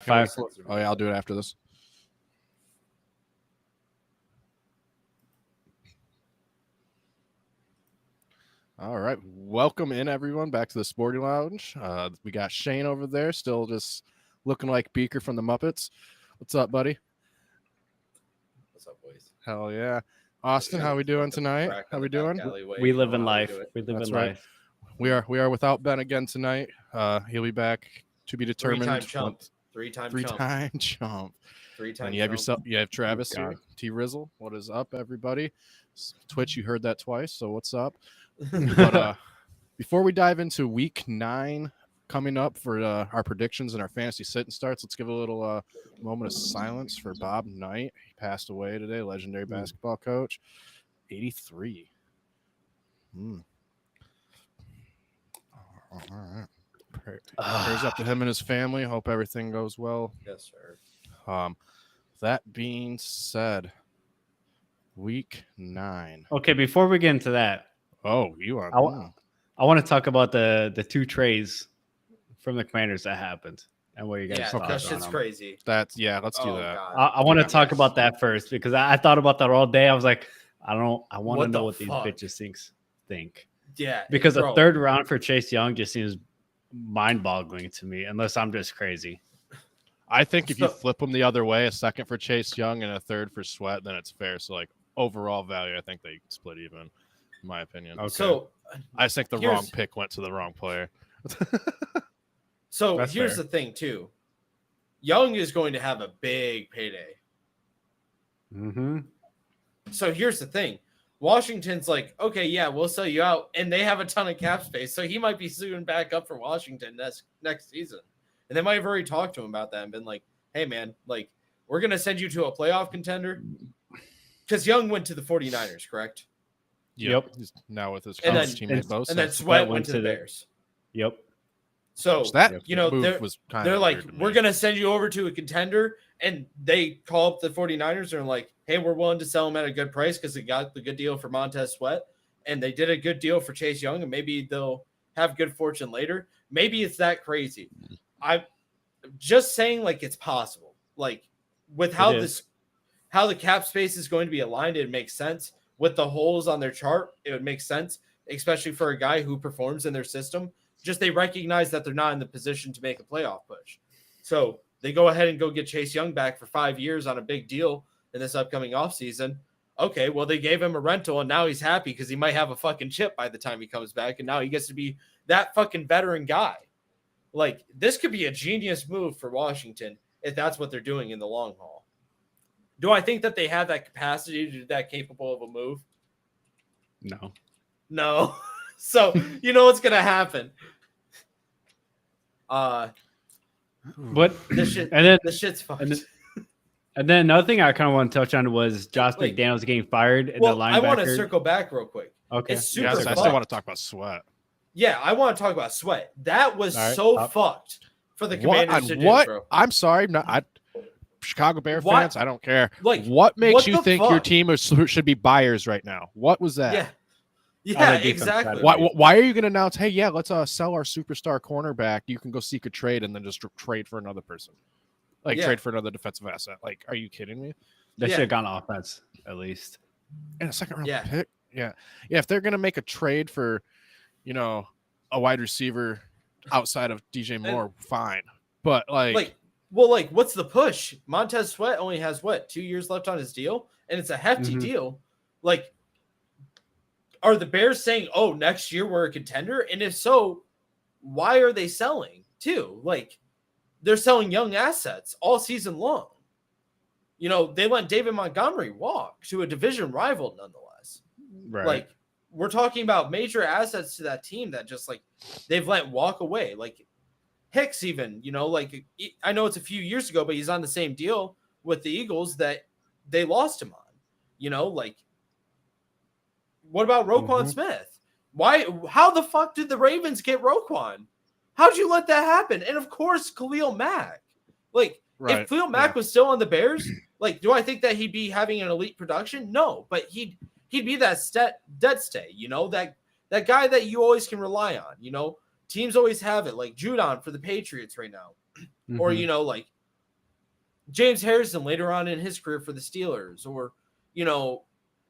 5. Oh yeah, I'll do it after this. All right, welcome in everyone back to the Sporting Lounge. We got Shane over there, still just looking like Beaker from the Muppets. What's up, buddy? What's up, boys? Hell yeah, Austin. How we doing tonight? How we doing? We live in life. We live That's in right. life. We are without Ben again tonight. He'll be back to be determined. Three-time Chump. Three-time And you have chump. you have Travis God. here, T Rizzle. What is up, everybody? Twitch, you heard that twice, so what's up? But before we dive into week 9 coming up for our predictions and our fantasy sit and starts, let's give a little moment of silence for Bob Knight. He passed away today, legendary basketball coach, 83. All right. Prayers up to him and his family. Hope everything goes well. Yes, sir. That being said, week 9. Okay, before we get into that, Oh, you are. I want to talk about the 2 trades from the Commanders that happened and what you guys Yeah, thought that on shit's them. crazy. Let's do that. God. I want to Yeah. talk about that first because I thought about that all day. I was like, I want to What know the what these fuck? bitches think. Yeah, Because bro. a 3rd round for Chase Young just seems mind-boggling to me, unless I'm just crazy. I think if you So- flip them the other way, a 2nd for Chase Young and a 3rd for Sweat, then it's fair. So, like, overall value, I think they split even, in my opinion. Okay. So, I just think the Here's- wrong pick went to the wrong player. so That's here's fair. the thing, too. Young is going to have a big payday. Mm-hmm. So here's the thing. Washington's like, okay, yeah, we'll sell you out. And they have a ton of cap space. So he might be suing back up for Washington next season. And they might have already talked to him about that and been like, hey, man, like, we're going to send you to a playoff contender. Because Young went to the 49ers, correct? Yep. He's now with his And college then- teammate Bosa. And then Sweat went went to the to the- Bears. Yep. So, Which that you know, move was kind they're of like, weird to we're me. going to send you over to a contender. And they call up the 49ers and are like, hey, we're willing to sell him at a good price because they got the good deal for Montez Sweat. And they did a good deal for Chase Young. And maybe they'll have good fortune later. Maybe it's that crazy. I'm just saying, like, it's possible. Like, with how the cap space is going to be aligned, it makes sense. With the holes on their chart, it would make sense, especially for a guy who performs in their system. Just they recognize that they're not in the position to make a playoff push. So they go ahead and go get Chase Young back for 5 years on a big deal in this upcoming offseason. Okay, well, they gave him a rental, and now he's happy because he might have a fucking chip by the time he comes back, and now he gets to be that fucking veteran guy. Like, this could be a genius move for Washington if that's what they're doing in the long haul. Do I think that they have that capacity to do that capable of a move? No. No. So, you know what's going to happen. But This shit, and then this shit's fucked. and then another thing I kind of want to touch on was Josh Wait. McDaniels getting fired and Well, the I want to linebacker. circle back real quick. Okay. It's super Yes, I fucked. still want to talk about Sweat. Yeah, I want to talk about Sweat. That was All right. so fucked for the What? Commanders to do, What? bro. I'm sorry. Chicago Bear What? fans, I don't care. Like, What makes what you the think your fuck? team should be buyers right now? What was that? Yeah. On Yeah, the defense exactly. side. Why are you going to announce, hey, yeah, let's sell our superstar cornerback. You can go seek a trade and then just trade for another person. Like, Yeah. trade for another defensive asset. Like, are you kidding me? They Yeah. should have gone offense at least. And a 2nd round Yeah. pick? Yeah. Yeah, if they're going to make a trade for, a wide receiver outside of DJ Moore, fine. But, Like, what's the push? Montez Sweat only has, 2 years left on his deal? And it's a hefty Mhm. deal. Like, are the Bears saying, oh, next year we're a contender? And if so, why are they selling too? Like, they're selling young assets all season long. They let David Montgomery walk to a division rival nonetheless. Right. Like, we're talking about major assets to that team that just, like, they've let walk away. Like, Hicks even, like, I know it's a few years ago, but he's on the same deal with the Eagles that they lost him on. Like, what about Roquan Mhm. Smith? How the fuck did the Ravens get Roquan? How'd you let that happen? And of course, Khalil Mack. Like, Right, if Khalil Mack was still on the Bears, like, do I think that he'd be having an elite production? No, but he'd be that dead stay, that guy that you always can rely on. Teams always have it, like Judon for the Patriots right now, or Mhm. like James Harrison later on in his career for the Steelers, or,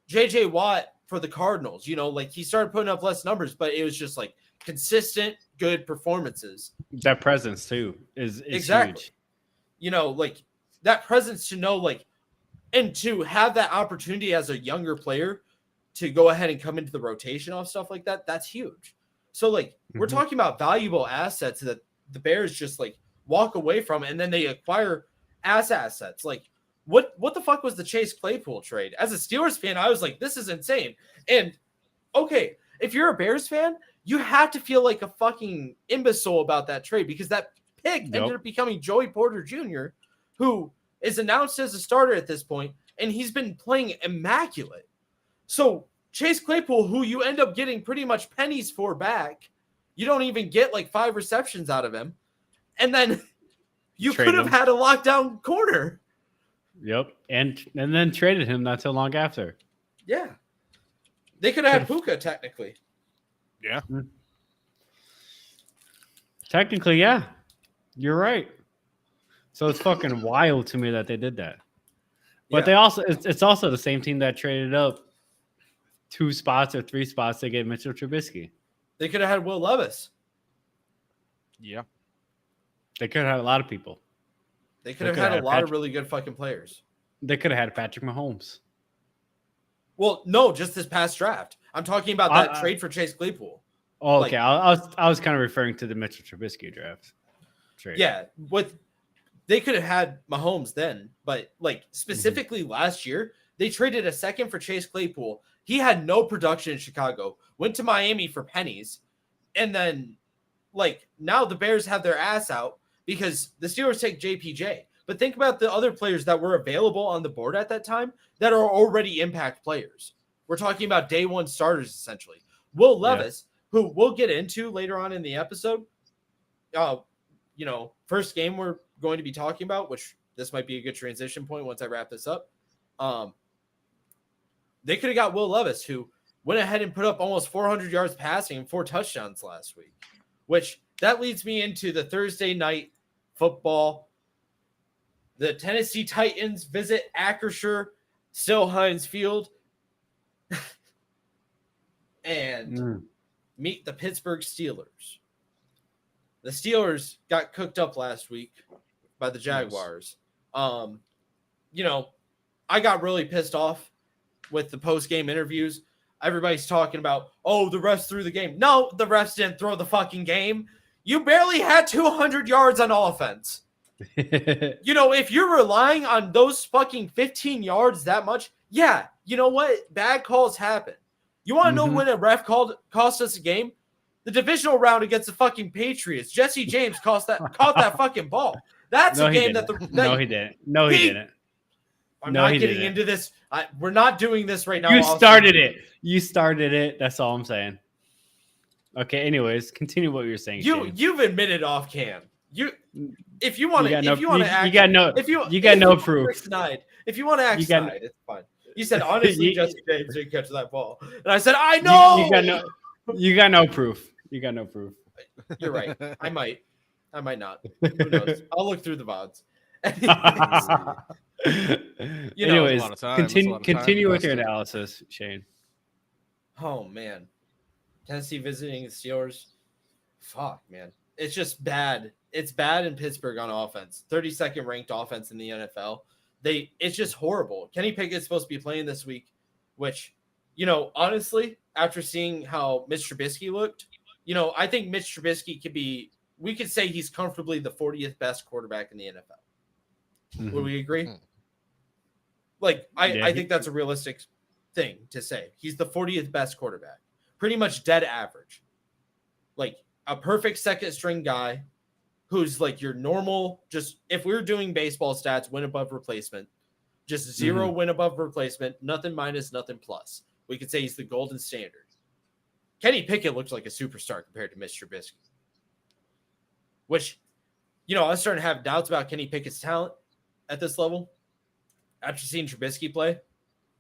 J.J. Watt for the Cardinals. Like he started putting up less numbers, but it was just like consistent, good performances. That presence too is Exactly. huge. Like that presence to know, like, and to have that opportunity as a younger player to go ahead and come into the rotation off stuff like that, that's huge. So, like, we're talking about valuable assets that the Bears just, like, walk away from, and then they acquire assets. Like, what the fuck was the Chase Claypool trade? As a Steelers fan, I was like, this is insane. And, okay, if you're a Bears fan, you have to feel like a fucking imbecile about that trade, because that pick ended up becoming Joey Porter Jr., who is announced as a starter at this point, and he's been playing immaculate. So Chase Claypool, who you end up getting pretty much pennies for back, you don't even get like 5 receptions out of him. And then you could have had a lockdown corner. Yep. And then traded him not so long after. Yeah. They could have had Puka technically. Yeah. Technically, yeah. You're right. So it's fucking wild to me that they did that. But they also it's also the same team that traded up 2 spots or 3 spots to get Mitchell Trubisky. They could have had Will Levis. Yeah. They could have had a lot of people. They could have had a lot of really good fucking players. They could have had Patrick Mahomes. Well, no, just this past draft. I'm talking about that trade for Chase Claypool. Oh, okay. I was kind of referring to the Mitchell Trubisky draft trade. Yeah, they could have had Mahomes then, but like specifically last year, they traded a second for Chase Claypool. He had no production in Chicago, went to Miami for pennies, and then like now the Bears have their ass out because the Steelers take JPJ. But think about the other players that were available on the board at that time that are already impact players. We're talking about day one starters essentially. Will Levis, who we'll get into later on in the episode, first game we're going to be talking about, which this might be a good transition point once I wrap this up. They could have got Will Levis, who went ahead and put up almost 400 yards passing and 4 touchdowns last week, which that leads me into the Thursday night football. The Tennessee Titans visit Acrisure, still Heinz Field, and meet the Pittsburgh Steelers. The Steelers got cooked up last week by the Jaguars. I got really pissed off with the post-game interviews. Everybody's talking about, the refs threw the game. No, the refs didn't throw the fucking game. You barely had 200 yards on offense. If you're relying on those fucking 15 yards that much, yeah, you know what? Bad calls happen. You want to know when a ref cost us a game? The divisional round against the fucking Patriots. Jesse James caught that fucking ball. That's a game No, he didn't. No, he didn't. I'm not getting into this. We're not doing this right now. You started it. That's all I'm saying. Okay. Anyways, continue what you're saying. You've admitted off cam. If you want to act, you got no proof. If you want to act snide, it's fine. You said honestly, Jesse James didn't catch that ball, and I said I know. You got no proof. You got no proof. You're right. I might not. Who knows? I'll look through the VODs. Anyways, continue with your analysis, Shane. Oh man, Tennessee visiting the Steelers. Fuck, man, it's just bad. It's bad in Pittsburgh on offense. 32nd ranked offense in the NFL. It's just horrible. Kenny Pickett's supposed to be playing this week, which, honestly, after seeing how Mitch Trubisky looked, I think Mitch Trubisky we could say he's comfortably the 40th best quarterback in the NFL. Mm-hmm. Would we agree? I think that's a realistic thing to say. He's the 40th best quarterback. Pretty much dead average. Like a perfect second string guy who's like your normal, just if we're doing baseball stats, win above replacement, just 0 win above replacement, nothing minus, nothing plus. We could say he's the golden standard. Kenny Pickett looks like a superstar compared to Mitch Trubisky. Which, I was starting to have doubts about Kenny Pickett's talent at this level. After seeing Trubisky play,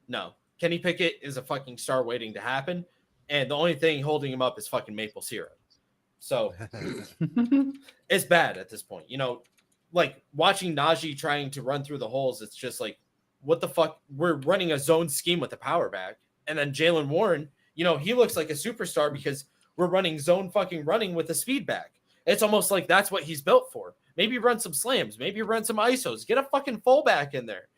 no. Kenny Pickett is a fucking star waiting to happen. And the only thing holding him up is fucking maple syrup. So it's bad at this point. like watching Najee trying to run through the holes, it's just like, what the fuck? We're running a zone scheme with the power back. And then Jalen Warren, you know, he looks like a superstar because we're running zone fucking running with a speed back. It's almost like that's what he's built for. Maybe run some slams, maybe run some ISOs, get a fucking fullback in there.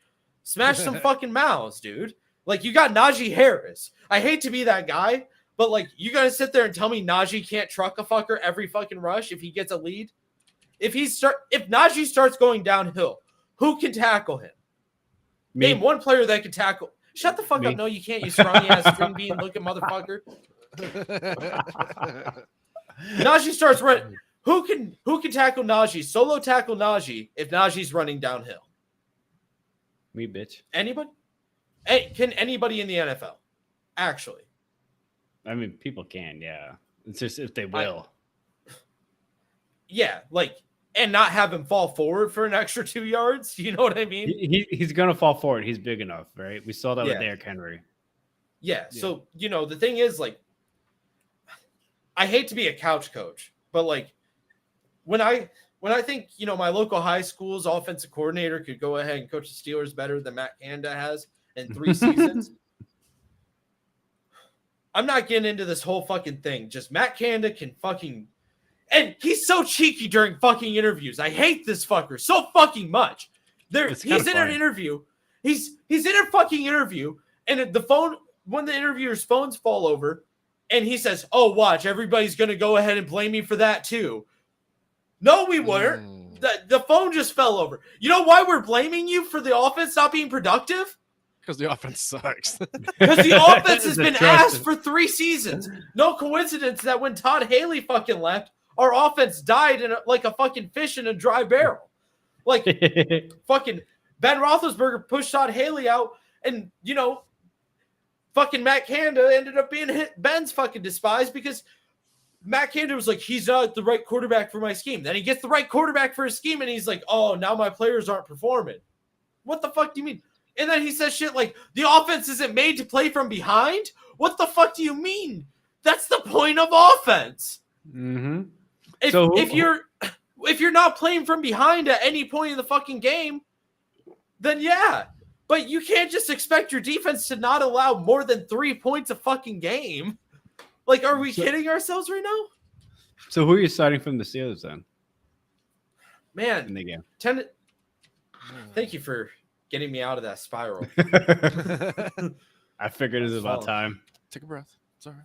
Smash some fucking mouths, dude. Like, you got Najee Harris. I hate to be that guy, but like, you gotta sit there and tell me Najee can't truck a fucker every fucking rush if he gets a lead? If Najee starts going downhill, who can tackle him? Me. Name one player that can tackle. Shut the fuck Me. up. No, you can't, you scrawny ass string bean looking motherfucker. Najee starts running. Who can tackle Najee? Solo tackle Najee if Najee's running downhill. Me, bitch. Anybody? Hey, can anybody in the NFL? Actually. I mean, people can, yeah. It's just if they will. Yeah, like, and not have him fall forward for an extra 2 yards. You know what I mean? He's gonna fall forward. He's big enough, right? We saw that with Derrick Henry. Yeah. So, you know, the thing is, like, I hate to be a couch coach, but like when I think, you know, my local high school's offensive coordinator could go ahead and coach the Steelers better than Matt Canada has in 3 seasons. I'm not getting into this whole fucking thing. Just Matt Canada can fucking, and he's so cheeky during fucking interviews. I hate this fucker so fucking much. He's in an interview. He's in a fucking interview, and the phone, one of the interviewer's phones fall over, and he says, "Oh, watch, everybody's gonna go ahead and blame me for that too." No, we weren't. The phone just fell over. You know why we're blaming you for the offense not being productive? Because the offense sucks. Because the offense has been ass for 3 seasons. No coincidence that when Todd Haley fucking left, our offense died like a fucking fish in a dry barrel. Like, fucking Ben Roethlisberger pushed Todd Haley out, and, you know, fucking Matt Canada ended up being Ben's fucking despised because Matt Canada was like, he's not the right quarterback for my scheme. Then he gets the right quarterback for his scheme, and he's like, oh, now my players aren't performing. What the fuck do you mean? And then he says shit like, the offense isn't made to play from behind? What the fuck do you mean? That's the point of offense. Mm-hmm. If you're not playing from behind at any point in the fucking game, then yeah. But you can't just expect your defense to not allow more than 3 points a fucking game. Like, are we kidding ourselves right now? So who are you starting from the Steelers then? Man, In the game. Thank you for getting me out of that spiral. I figured it was about time. Take a breath. It's all right.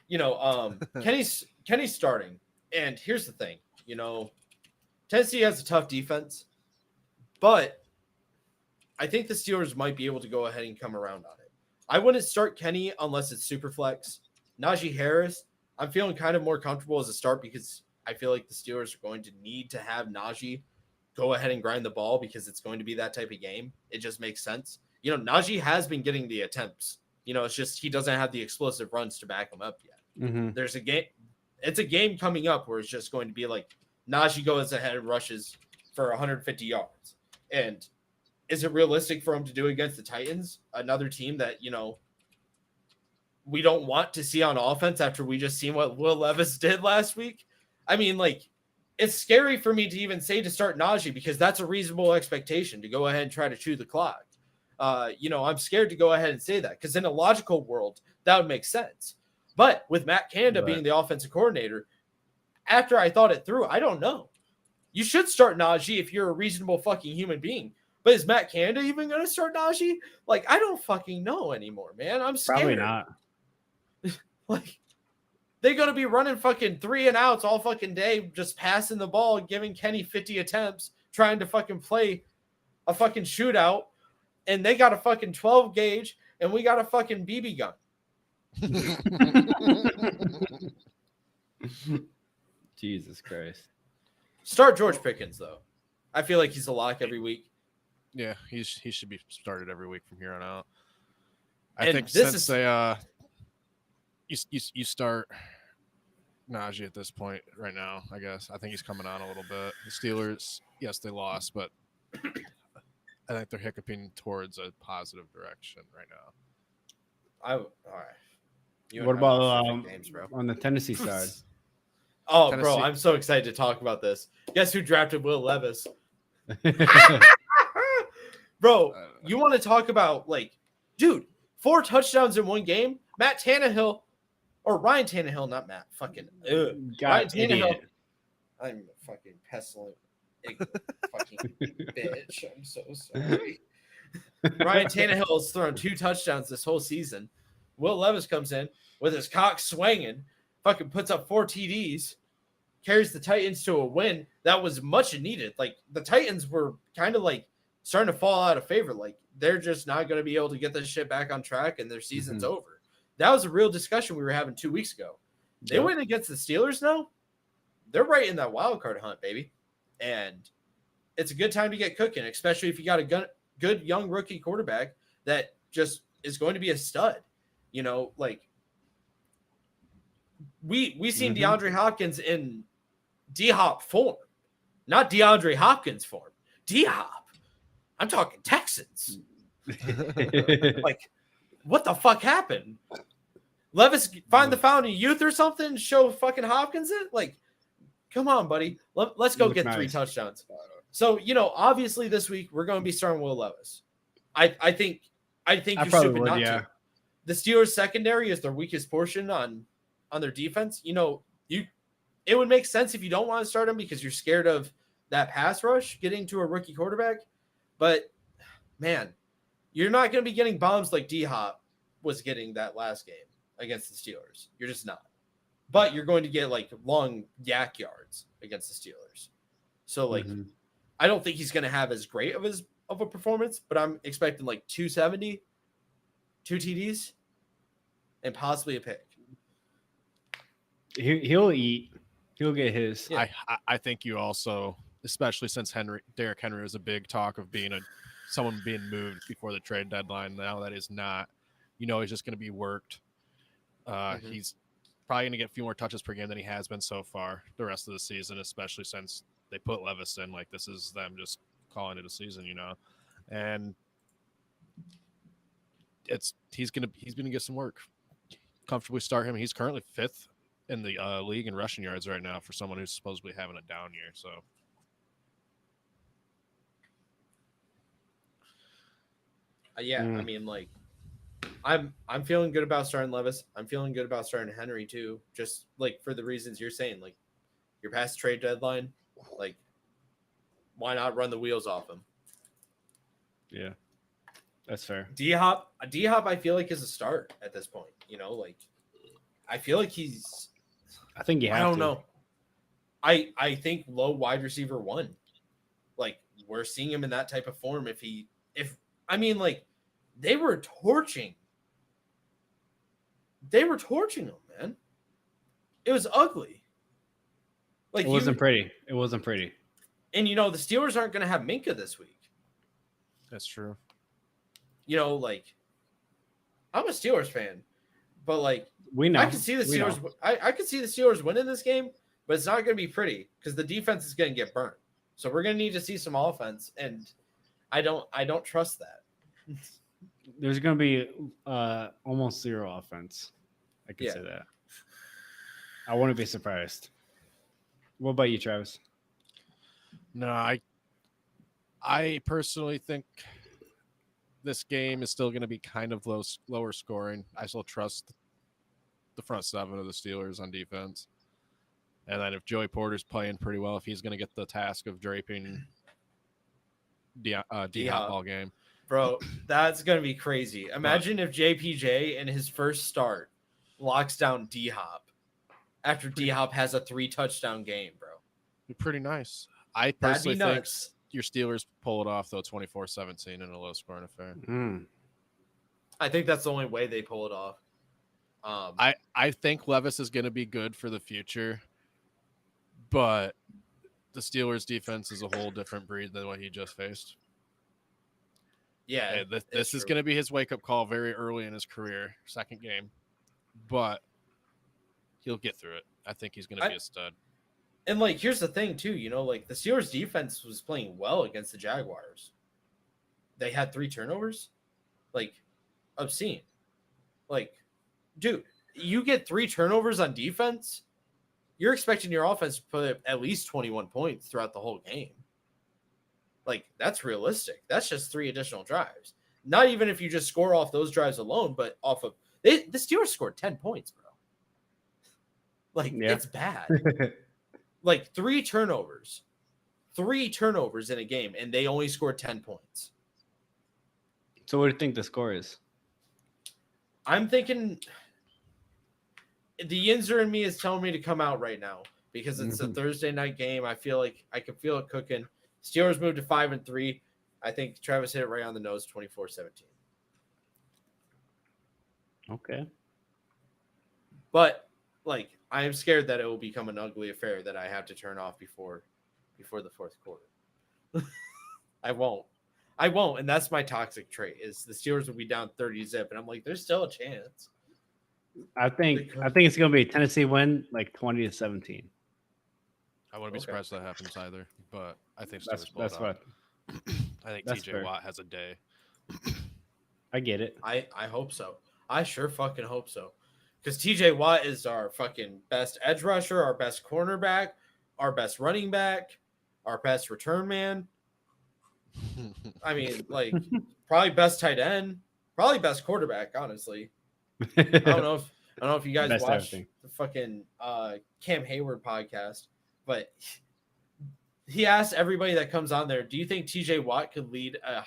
You know, Kenny's starting. And here's the thing. You know, Tennessee has a tough defense, but I think the Steelers might be able to go ahead and come around on it. I wouldn't start Kenny unless it's super flex. Najee Harris, I'm feeling kind of more comfortable as a start because I feel like the Steelers are going to need to have Najee go ahead and grind the ball because it's going to be that type of game. It just makes sense. You know, Najee has been getting the attempts. You know, it's just he doesn't have the explosive runs to back him up yet. Mm-hmm. There's a game. It's a game coming up where it's just going to be like Najee goes ahead and rushes for 150 yards. And is it realistic for him to do against the Titans, another team that, you know, we don't want to see on offense after we just seen what Will Levis did last week? I mean, like, it's scary for me to even say to start Najee because that's a reasonable expectation to go ahead and try to chew the clock. You know, I'm scared to go ahead and say that because in a logical world, that would make sense. But with Matt Canada being the offensive coordinator, after I thought it through, I don't know. You should start Najee if you're a reasonable fucking human being. But is Matt Canada even going to start Najee? Like, I don't fucking know anymore, man. I'm scared. Probably not. Like, they're going to be running fucking 3 and outs all fucking day, just passing the ball, giving Kenny 50 attempts, trying to fucking play a fucking shootout. And they got a fucking 12 gauge, and we got a fucking BB gun. Jesus Christ. Start George Pickens, though. I feel like he's a lock every week. Yeah, he should be started every week from here on out. And I think since they you start Najee at this point right now, I guess. I think he's coming on a little bit. The Steelers, yes, they lost, but I think they're hiccuping towards a positive direction right now. All right. What about on the Tennessee side? Oh, Tennessee. bro, I'm so excited to talk about this. Guess who drafted Will Levis? Bro, you want to talk about, like, dude, 4 touchdowns in one game? Matt Tannehill, or Ryan Tannehill, not Matt. Fucking, Ryan God, Tannehill. idiot. I'm a fucking pestilent, ignorant fucking bitch. I'm so sorry. Ryan Tannehill has thrown 2 touchdowns this whole season. Will Levis comes in with his cock swinging, fucking puts up 4 TDs, carries the Titans to a win that was much needed. Like, the Titans were kind of like starting to fall out of favor. Like, they're just not going to be able to get this shit back on track, and their season's over. That was a real discussion we were having 2 weeks ago. They went against the Steelers now. They're right in that wild card hunt, baby. And it's a good time to get cooking, especially if you got a good young rookie quarterback that just is going to be a stud. You know, like, we seen DeAndre Hopkins in D-Hop form, not DeAndre Hopkins form. D-Hop. I'm talking Texans. Like, what the fuck happened? Levis find the fountain of youth or something? Show fucking Hopkins it? Like, come on, buddy. Let's go get 3 touchdowns. So, you know, obviously this week we're going to be starting Will Levis. I think you're stupid not to. The Steelers secondary is their weakest portion on their defense. You know, it would make sense if you don't want to start him because you're scared of that pass rush getting to a rookie quarterback. But man, you're not going to be getting bombs like D-Hop was getting that last game against the Steelers. You're just not. But you're going to get like long yak yards against the Steelers. So like, I don't think he's going to have as great of a performance, but I'm expecting like 270, 2 TDs, and possibly a pick. He'll eat. He'll get his. Yeah. I think you also, especially since Derrick Henry was a big talk of being someone being moved before the trade deadline. Now that is not. You know, he's just going to be worked. He's probably going to get a few more touches per game than he has been so far the rest of the season, especially since they put Levis in. Like, this is them just calling it a season, you know. And he's gonna get some work. Comfortably start him. He's currently 5th in the league in rushing yards right now for someone who's supposedly having a down year. So I mean, like, I'm feeling good about starting Levis. I'm feeling good about starting Henry too. Just like for the reasons you're saying, like, you're past trade deadline, like, why not run the wheels off him? Yeah, that's fair. D-Hop, I feel like is a start at this point. You know, like, I feel like he's. I think you have. I don't know. I think low wide receiver 1. Like, we're seeing him in that type of form. I mean, like, they were torching him, man. It was ugly. Like, It wasn't pretty. It wasn't pretty. And, you know, the Steelers aren't going to have Minkah this week. that's true. You know, like, I'm a Steelers fan, but, like, We know. I can see the Steelers. I could see the Steelers winning this game, but it's not going to be pretty because the defense is going to get burnt. So we're going to need to see some offense, and I don't trust that. There's going to be almost 0 offense. I can say that. I wouldn't be surprised. What about you, Travis? No, I personally think this game is still going to be kind of lower scoring. I still trust the front 7 of the Steelers on defense. And then if Joey Porter's playing pretty well, if he's going to get the task of draping D-Hop all game. Bro, that's going to be crazy. Imagine if JPJ in his first start locks down D-Hop after D-Hop has a 3-touchdown game, bro. Be pretty nice. I personally think your Steelers pull it off, though, 24-17 in a low-scoring affair. I think that's the only way they pull it off. I think Levis is going to be good for the future, but the Steelers' defense is a whole different breed than what he just faced. Yeah, this is going to be his wake-up call very early in his career, second game, but he'll get through it. I think he's going to be a stud. And, like, here's the thing, too. You know, like, the Steelers' defense was playing well against the Jaguars. They had 3 turnovers. Like, obscene. Like, dude, you get 3 turnovers on defense, you're expecting your offense to put up at least 21 points throughout the whole game. Like, that's realistic. That's just 3 additional drives. Not even if you just score off those drives alone, but off of the Steelers scored 10 points, bro. Like, it's bad. Like 3 turnovers in a game, and they only scored 10 points. So what do you think the score is? I'm thinking the Yinzer in me is telling me to come out right now because it's a Thursday night game. I feel like I can feel it cooking. Steelers moved to 5-3. I think Travis hit it right on the nose, 24-17. Okay. But like, I am scared that it will become an ugly affair that I have to turn off before the fourth quarter. I won't, and that's my toxic trait. Is the Steelers will be down 30-0, and I'm like, there's still a chance. I think it's gonna be a Tennessee win, like 20-17. I wouldn't be surprised if that happens either, but I think That's Steelers pull it what out. I think that's TJ fair. Watt has a day. I get it. I hope so. I sure fucking hope so. Because TJ Watt is our fucking best edge rusher, our best cornerback, our best running back, our best return man. I mean, like, probably best tight end, probably best quarterback, honestly. I don't know if you guys Best watched everything. the fucking Cam Hayward podcast, but he asked everybody that comes on there, do you think TJ Watt could lead a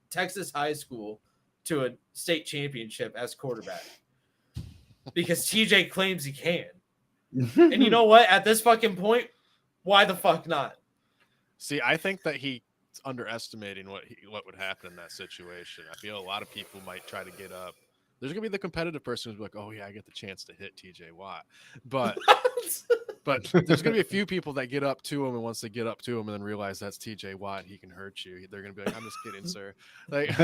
Texas high school to a state championship as quarterback? Because TJ claims he can. And you know what? At this fucking point, why the fuck not? See, I think that he's underestimating what would happen in that situation. I feel a lot of people might try to get up. There's gonna be the competitive person who's like, "Oh yeah, I get the chance to hit TJ Watt," but there's gonna be a few people that get up to him, and once they get up to him and then realize that's TJ Watt, he can hurt you. They're gonna be like, "I'm just kidding, sir." Like,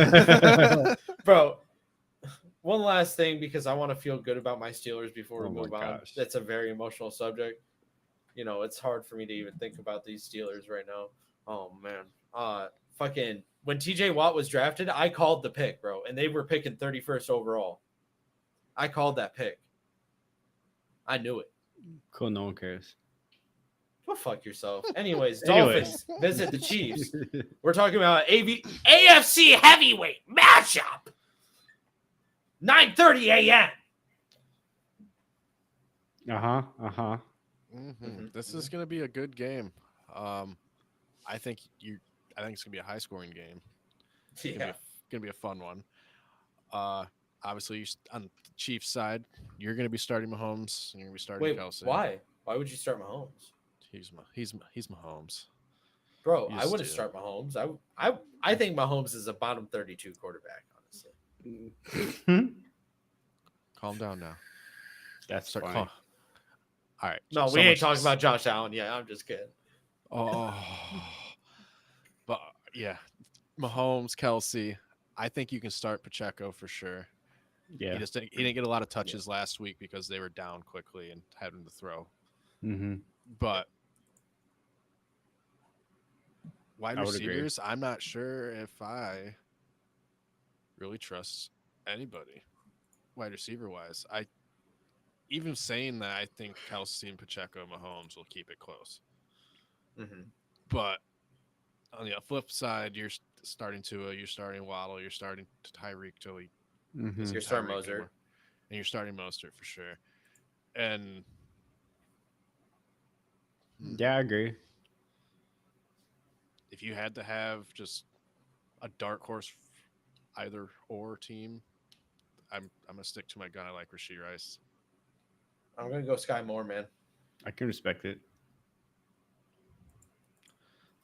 Bro, one last thing because I want to feel good about my Steelers before we move on. gosh. That's a very emotional subject. You know, it's hard for me to even think about these Steelers right now. Oh man, fucking when TJ Watt was drafted, I called the pick, bro, and they were picking 31st overall. I called that pick. I knew it. Cool. No one cares. Go fuck yourself. Anyways, Anyways. Dolphins visit the Chiefs. We're talking about AFC heavyweight matchup. 9:30 a.m. This is gonna be a good game. I think it's gonna be a high scoring game. Yeah. Gonna be a fun one. Obviously, on the Chiefs side, you're gonna be starting Mahomes. And you're gonna be starting Wait, Kelsey. why? Why would you start Mahomes? He's Mahomes. Bro, You I wouldn't steal. start Mahomes. I think Mahomes is a bottom 32 quarterback, honestly. Calm down now. That's Start. funny. All right. No, we ain't talking about Josh Allen. Yeah, I'm just kidding. Oh, but yeah, Mahomes, Kelsey. I think you can start Pacheco for sure. Yeah. He didn't get a lot of touches last week because they were down quickly and having to throw. Mm-hmm. But wide I would agree. receivers, I'm not sure if I really trust anybody wide receiver wise. Even saying that, I think Kelsey and Pacheco and Mahomes will keep it close. Mm-hmm. But on the flip side, you're starting Tua, you're starting Waddle, you're starting Tyreek till he Mm-hmm. You're starting Tyreek Moser. anymore. And you're starting Mostert for sure. And Yeah, I agree. if you had to have just a dark horse either or team, I'm gonna stick to my gun. I like Rashee Rice. I'm gonna go Sky Moore, man. I can respect it.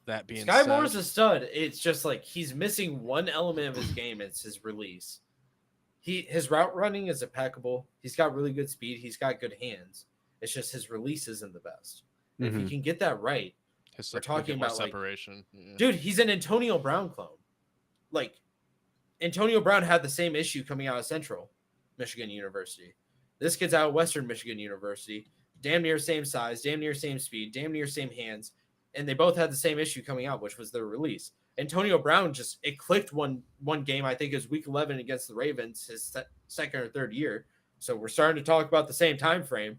That being Sky said, Moore's a stud. It's just like he's missing one element of his game. It's his release. His route running is impeccable. He's got really good speed. He's got good hands. It's just his release isn't the best. And If Mhm. he can get that right, his we're talking more about, like, separation. Yeah. dude, he's an Antonio Brown clone. Like, Antonio Brown had the same issue coming out of Central Michigan University. This kid's out of Western Michigan University. Damn near same size, damn near same speed, damn near same hands. And they both had the same issue coming out, which was their release. Antonio Brown it clicked one game, I think it was week 11 against the Ravens, his second or third year. So we're starting to talk about the same time frame.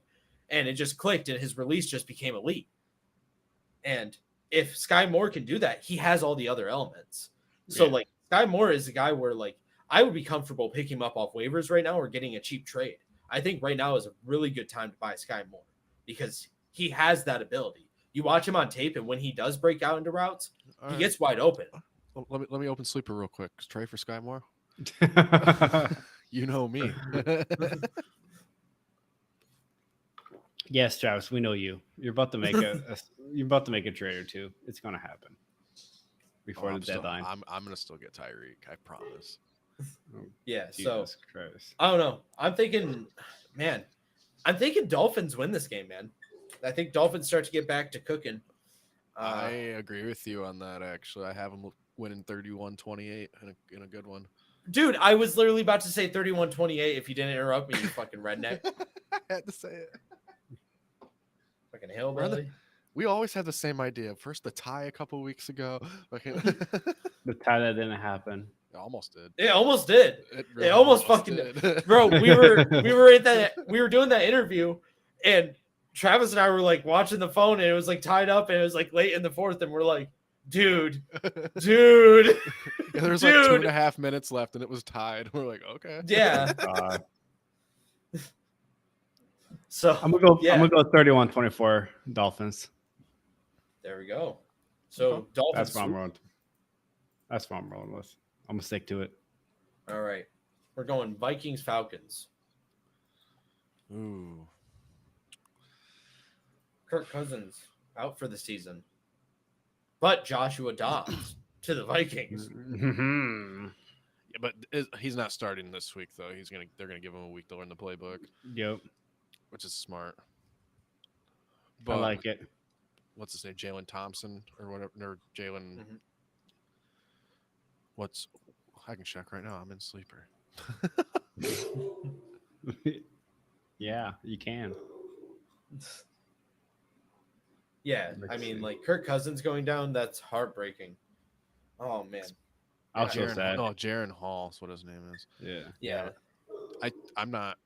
and it just clicked, and his release just became elite. And if Sky Moore can do that, he has all the other elements. So Yeah. like Sky Moore is a guy where like I would be comfortable picking him up off waivers right now or getting a cheap trade. I think right now is a really good time to buy Sky Moore because he has that ability. You watch him on tape, and when he does break out into routes, All he right. gets wide open. Let me open Sleeper real quick. Trey for Sky Moore. You know me. Yes, Travis, we know you. You're about to make you're about to make a trade or two. It's gonna happen before the deadline. I'm gonna still get Tyreek. I promise. Yeah. Jesus So Christ. I don't know. I'm thinking Dolphins win this game, man. I think Dolphins start to get back to cooking. I agree with you on that. Actually, I have them winning 31-28 in a good one. Dude, I was literally about to say 31-28 if you didn't interrupt me, you fucking redneck. I had to say it. Fucking hillbilly. We always had the same idea. First, the tie a couple weeks ago. The tie that didn't happen. It almost did. It almost did. Really almost fucking did. Bro, we were doing that interview, and Travis and I were like watching the phone, and it was like tied up, and it was like late in the fourth, and we're like, dude. Yeah, there was like Dude. 2.5 minutes left, and it was tied. We're like, okay. Yeah. So I'm gonna go. Yeah. I'm gonna go 31-24 Dolphins. there we go. So Dolphins. That's what I'm swoop. rolling. That's what I'm rolling with. I'm gonna stick to it. All right. We're going Vikings Falcons. Ooh. Kirk Cousins out for the season. But Joshua Dobbs to the Vikings. Mhm. Yeah, but he's not starting this week though. They're gonna give him a week to learn the playbook, Yep. which is smart. I But like it. what's his name? Jalen Thompson or whatever. Or Jalen. Mhm. What's? I can check right now. I'm in sleeper. Yeah, you can. Yeah, Let's I mean, see. like Kirk Cousins going down, that's heartbreaking. Oh man. I was so Jaron, sad. oh, Jaron Hall is what his name is. Yeah. Yeah. I'm not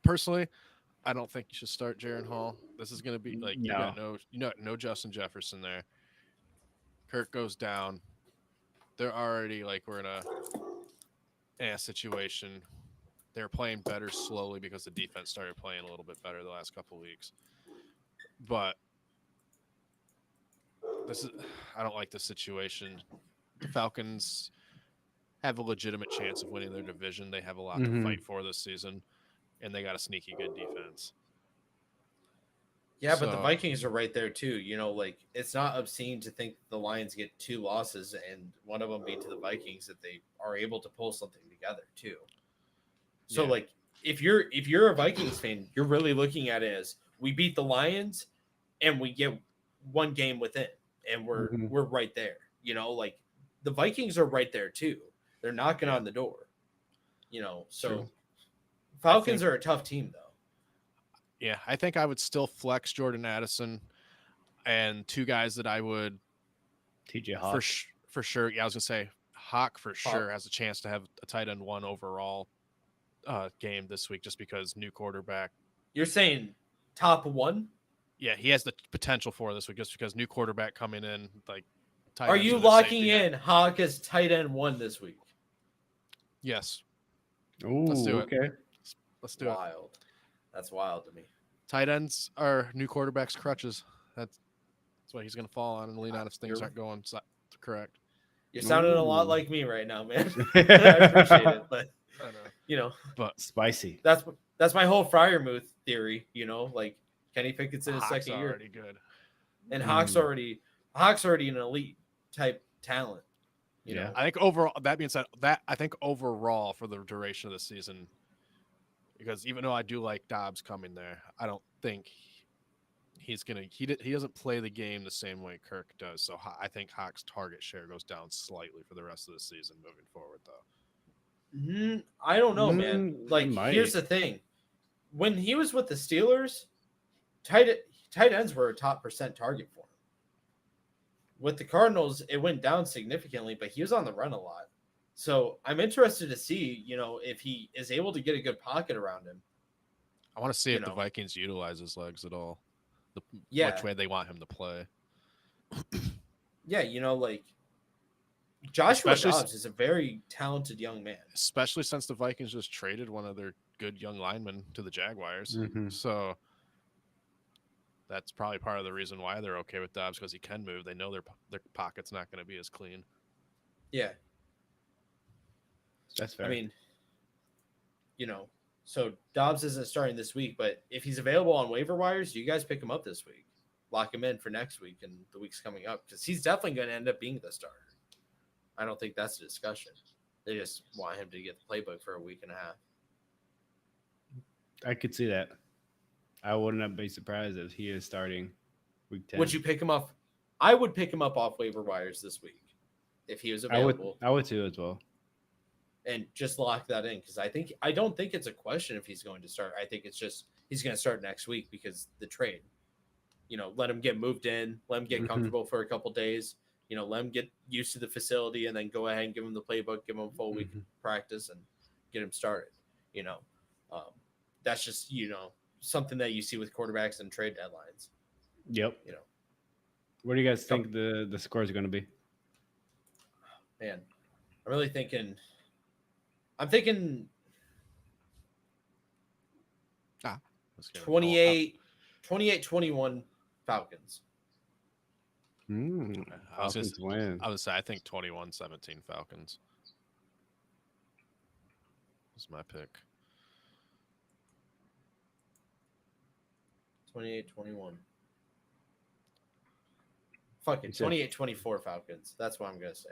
personally. I don't think you should start Jaron Hall. This is going to be like no Justin Jefferson there. Kirk goes down. They're already like we're in a situation. They're playing better slowly because the defense started playing a little bit better the last couple of weeks. But I don't like this situation. The Falcons have a legitimate chance of winning their division. They have a lot to fight for this season, and they got a sneaky good defense. Yeah, but the So- Vikings are right there too. You know, like it's not obscene to think the Lions get 2 losses and one of them be to the Vikings that they are able to pull something together too. So Yeah. like if you're a Vikings fan, you're really looking at it as we beat the Lions and we get one game within and we're right there. You know, like the Vikings are right there too. They're knocking on the door. You know, so True. Falcons are a tough team though. Yeah, I think I would still flex Jordan Addison and 2 guys that I would TJ Hawk. for sure. Yeah, I was gonna say Hawk for sure has a chance to have a tight end 1 overall game this week just because new quarterback. You're saying top 1? Yeah, he has the potential for this week just because new quarterback coming in. Like, tight Are ends you are the locking safety net. in Hawk as tight end 1 this week? Yes, Ooh, Let's do it. okay. let's do it. Wild. That's wild to me. Tight ends are new quarterbacks' crutches. That's what he's going to fall on and lean on if things You're- aren't going correct. You're sounding a lot Ooh. like me right now, man. I appreciate it, but I know. you know, Spicy. that's my whole Fryermuth theory. You know, like Kenny Pickett's in his Hawk's second year, already good. and Hawk's already an elite type talent. You Yeah. know, I think overall, that being said, I think overall for the duration of the season, because even though I do like Dobbs coming there, I don't think he doesn't play the game the same way Kirk does. So I think Hawk's target share goes down slightly for the rest of the season moving forward, though. I don't know, man. Mm, Like, might. here's the thing: when he was with the Steelers, tight ends were a top percent target for him. With the Cardinals, it went down significantly, but he was on the run a lot. So I'm interested to see, you know, if he is able to get a good pocket around him I want to see You if the know. Vikings utilize his legs at all. Yeah. Which way they want him to play. Yeah, like Joshua Especially s- Dobbs is a very talented young man. Especially since the Vikings just traded one of their good young linemen to the Jaguars. Mhm. So that's probably part of the reason why they're okay with Dobbs, because he can move. They know their pocket's not going to be as clean. Yeah. That's fair. I mean, so Dobbs isn't starting this week, but if he's available on waiver wires, you guys pick him up this week. Lock him in for next week and the weeks coming up, because he's definitely going to end up being the starter. I don't think that's a discussion. They just want him to get the playbook for a week and a half. I could see that. I wouldn't be surprised if he is starting week 10. Would you pick him up? I would pick him up off waiver wires this week if he was available. I would too as well. And just lock that in, because I don't think it's a question if he's going to start. I think it's just he's going to start next week because the trade. Let him get moved in, let him get comfortable for a couple days. Let him get used to the facility, and then go ahead and give him the playbook, give him a full week of practice, and get him started. That's just something that you see with quarterbacks and trade deadlines. Yep. What do you guys think the score is going to be? Man, I'm really thinking. I'm thinking 28-21 Falcons. Falcons win. I would say I think 21-17 Falcons. That's my pick. 28-21. Fuck it. 28-24 Falcons. That's what I'm going to say.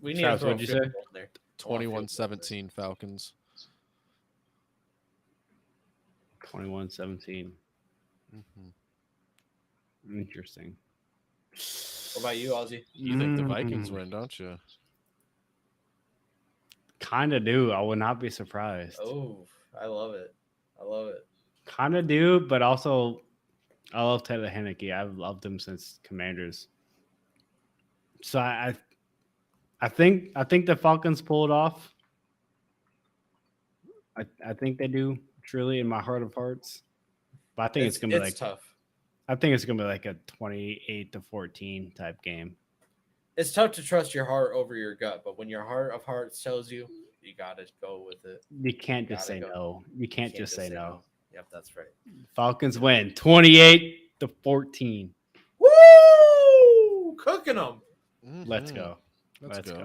We need Travis, to throw what'd a you field say? goal in there. 21-17 Falcons. 21-17. Mm-hmm. Interesting. What about you, Ozzy? You think the Vikings win, don't you? Kind of do. I would not be surprised. Oh, I love it. Kind of do, but also I love Taylor Heineke. I've loved him since Commanders. So I think the Falcons pull it off. I think they do, truly, in my heart of hearts. But I think it's gonna be like tough. I think it's gonna be like a 28-14 type game. It's tough to trust your heart over your gut, but when your heart of hearts tells you, you gotta go with it. You can't just Gotta say go. no. You can't just say no. Yep, that's right. Falcons win 28-14. Woo! Cooking them. Let's go. Let's go.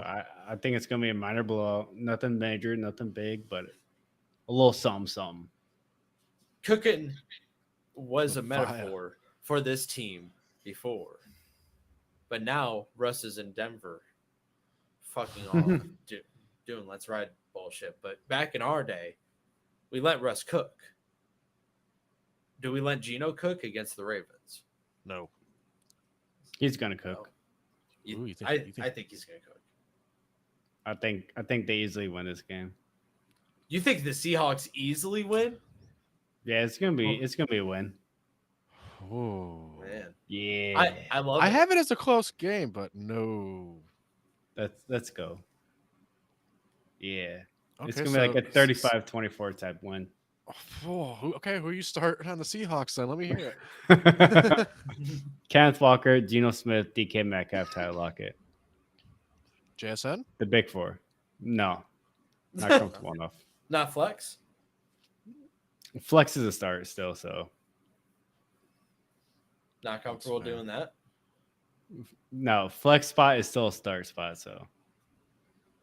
I think it's gonna be a minor blowout. Nothing major, nothing big, but a little something. Cooking was a Fire. metaphor for this team before, but now Russ is in Denver, fucking off, doing let's ride bullshit. But back in our day, we let Russ cook. Do we let Geno cook against the Ravens? No. He's gonna cook. Ooh, you think- I think he's gonna cook. I think they easily win this game. You think the Seahawks easily win? Yeah, it's gonna be a win. Oh. Man, Yeah. I love. I it. have it as a close game, but no. Let's go. Yeah. It's Okay, gonna be like a 35-24 type win. Who are you starting on the Seahawks then? Let me hear it. Kenneth Walker, Geno Smith, DK Metcalf, Tyler Lockett. JSN? The big four. No. Not comfortable enough. Not flex. Flex is a start still, so Not comfortable fair. doing that. no, flex spot is still a start spot, so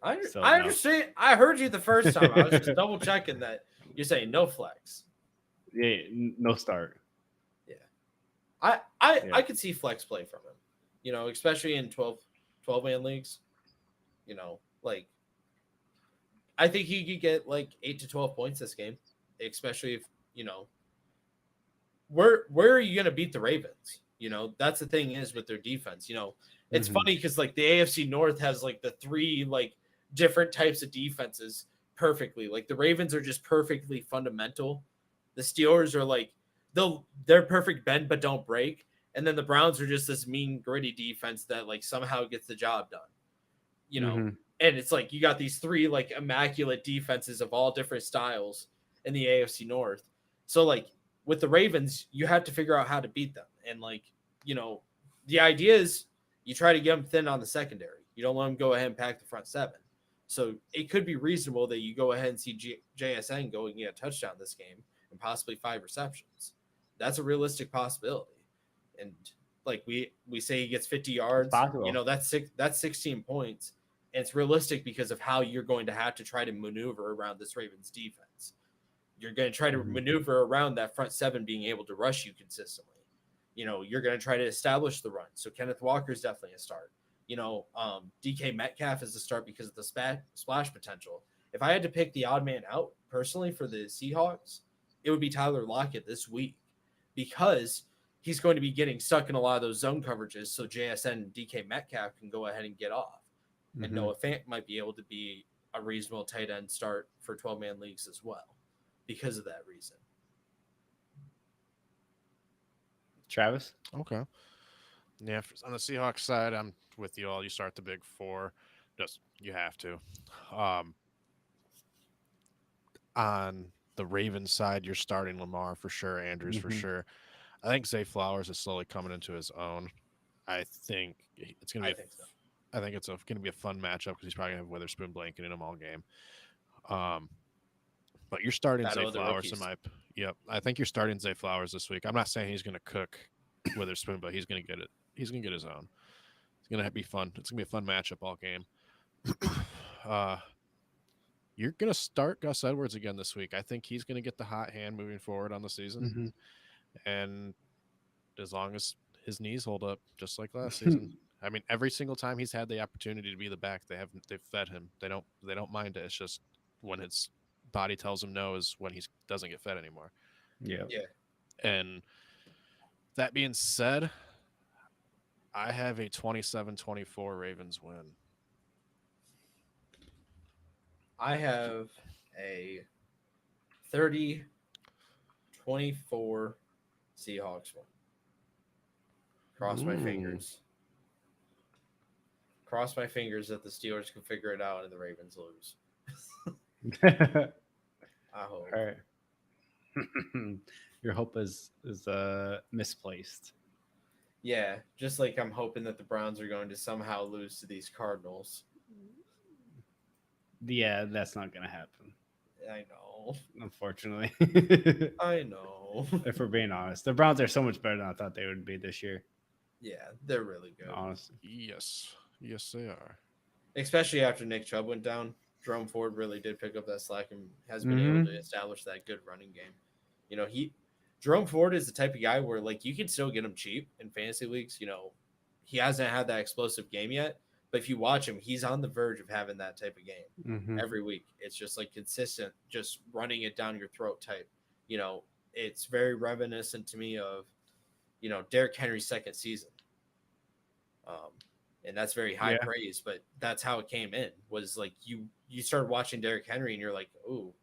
I So, I no. understand. I heard you the first time. I was just double checking that you're saying no flex. yeah, no start. I could see flex play from him. Especially in 12-man leagues. Like I think he could get like 8 to 12 points this game, especially if where are you gonna beat the Ravens? That's the thing is with their defense. It's Mhm. funny because like the AFC North has like the three like different types of defenses perfectly. Like the Ravens are just perfectly fundamental. The Steelers are like they're perfect bend but don't break. And then the Browns are just this mean gritty defense that like somehow gets the job done. Mhm. And it's like you got these three like immaculate defenses of all different styles. in the AFC North. So like with the Ravens, you have to figure out how to beat them. And like, the idea is you try to get them thin on the secondary. You don't let them go ahead and pack the front seven. So it could be reasonable that you go ahead and see JSN go and get a touchdown this game and possibly 5 receptions. That's a realistic possibility. And like we say he gets 50 yards, that's 16 points. And it's realistic because of how you're going to have to try to maneuver around this Ravens defense. You're going to try to maneuver around that front seven being able to rush you consistently. You're going to try to establish the run. So Kenneth Walker is definitely a start. DK Metcalf is a start because of the splash potential. If I had to pick the odd man out personally for the Seahawks, it would be Tyler Lockett this week because he's going to be getting stuck in a lot of those zone coverages. So JSN and DK Metcalf can go ahead and get off. And Noah Fant might be able to be a reasonable tight end start for 12-man leagues as well because of that reason. Travis? Okay. Yeah, on the Seahawks side, I'm with you all. You start the big four. You have to. On the Ravens side, you're starting Lamar for sure, Andrews for sure. I think Zay Flowers is slowly coming into his own. I think it's going to be I think it's going to be a fun matchup because he's probably going to have Witherspoon blanketing him all game. But you're starting Zay Flowers I think you're starting Zay Flowers this week. I'm not saying he's going to cook Witherspoon, but he's going to get it. He's going to get his own. It's going to be fun. It's going to be a fun matchup all game. You're going to start Gus Edwards again this week. I think he's going to get the hot hand moving forward on the season. And as long as his knees hold up, just like last season. I mean, every single time he's had the opportunity to be the back, they've fed him. They don't mind it. It's just when his body tells him no is when he doesn't get fed anymore. Yeah. And that being said, I have a 27-24 Ravens win. I have a 30-24 Seahawks win. Cross my fingers. Cross my fingers that the Steelers can figure it out and the Ravens lose. I hope. All right. Your hope is misplaced. Yeah, just like I'm hoping that the Browns are going to somehow lose to these Cardinals. Yeah, that's not going to happen. I know. Unfortunately. I know. If we're being honest. The Browns are so much better than I thought they would be this year. Yeah, they're really good. Honestly. Yes, they are. Especially after Nick Chubb went down. Jerome Ford really did pick up that slack and has been able to establish that good running game. Jerome Ford is the type of guy where like you can still get him cheap in fantasy leagues. He hasn't had that explosive game yet, but if you watch him, he's on the verge of having that type of game every week. It's just like consistent, just running it down your throat type. It's very reminiscent to me of, Derrick Henry's second season. And that's very high praise, but that's how it came in was like you started watching Derrick Henry and you're like, oh,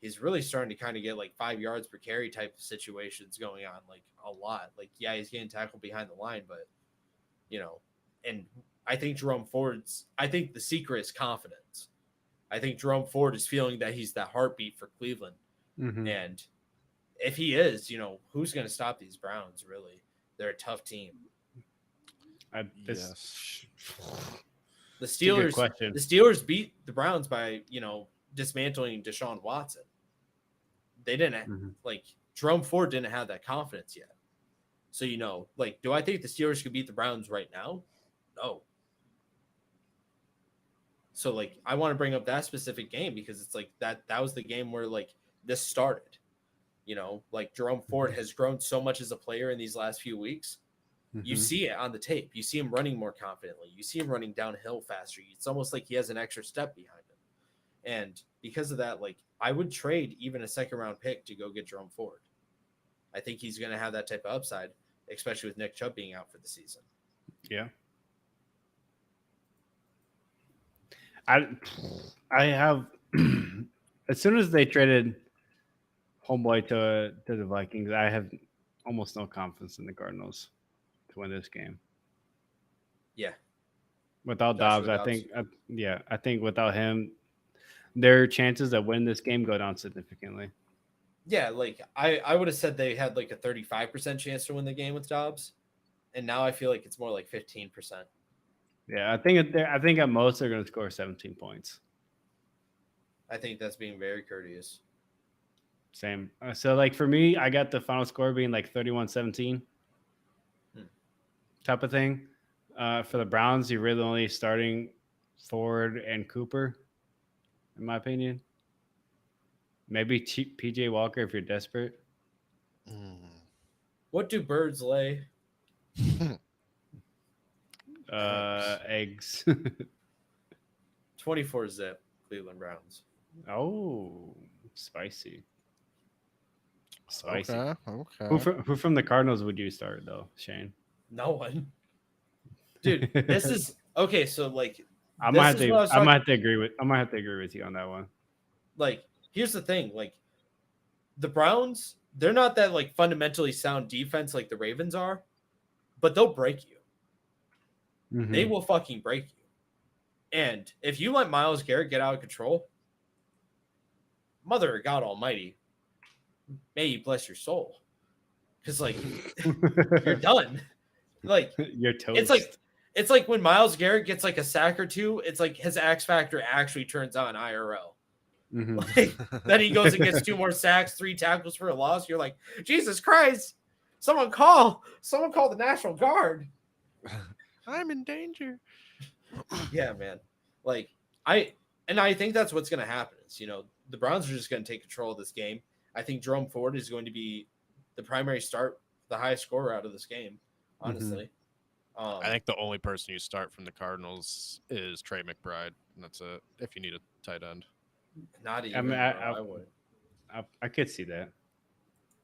he's really starting to kind of get like 5 yards per carry type of situations going on, like a lot. Like, yeah, he's getting tackled behind the line, but and I think the secret is confidence. I think Jerome Ford is feeling that he's that heartbeat for Cleveland. And if he is, who's going to stop these Browns? Really, they're a tough team. Yes. The Steelers beat the Browns by, dismantling Deshaun Watson. They didn't Jerome Ford didn't have that confidence yet. So, do I think the Steelers could beat the Browns right now? No. So, I want to bring up that specific game because it's like that was the game where this started. Jerome Ford has grown so much as a player in these last few weeks. You see it on the tape. You see him running more confidently. You see him running downhill faster. It's almost like he has an extra step behind him. And because of that, I would trade even a second-round pick to go get Jerome Ford. I think he's going to have that type of upside, especially with Nick Chubb being out for the season. Yeah. I have as soon as they traded homeboy to the Vikings, I have almost no confidence in the Cardinals to win this game. Yeah. Without Dobbs, I think without him, their chances of winning this game go down significantly. Yeah, like I would have said they had like a 35% chance to win the game with Dobbs, and now I feel like it's more like 15%. Yeah, I think at most they're going to score 17 points. I think that's being very courteous. Same. So like for me, I got the final score being like 31-17 type of thing. For the Browns, you're really only starting Ford and Cooper, in my opinion. Maybe PJ Walker if you're desperate. What do birds lay? Eggs. 24 zip, Cleveland Browns. Oh, spicy. Spicy. Okay. Who from the Cardinals would you start though, Shane? No one. Dude, this is okay. So like, I this might have is to. what I was I might talking- have to agree with. I might have to agree with you on that one. like, here's the thing. Like, the Browns, they're not that like fundamentally sound defense like the Ravens are, but they'll break you. Mhm. They will fucking break you. And if you let Myles Garrett get out of control, Mother of God Almighty, may you bless your soul. Because like you're done. Like You're toast. it's like when Myles Garrett gets like a sack or two, it's like his X factor actually turns on IRL. Mhm. Like then he goes and gets 2 more sacks, 3 tackles for a loss. You're like, Jesus Christ! Someone call the National Guard. I'm in danger. Yeah, man. Like I think that's what's going to happen. Is the Browns are just going to take control of this game. I think Jerome Ford is going to be the primary start, the highest scorer out of this game. Honestly, I think the only person you start from the Cardinals is Trey McBride, and that's it. If you need a tight end, not even. I mean, I would. I could see that.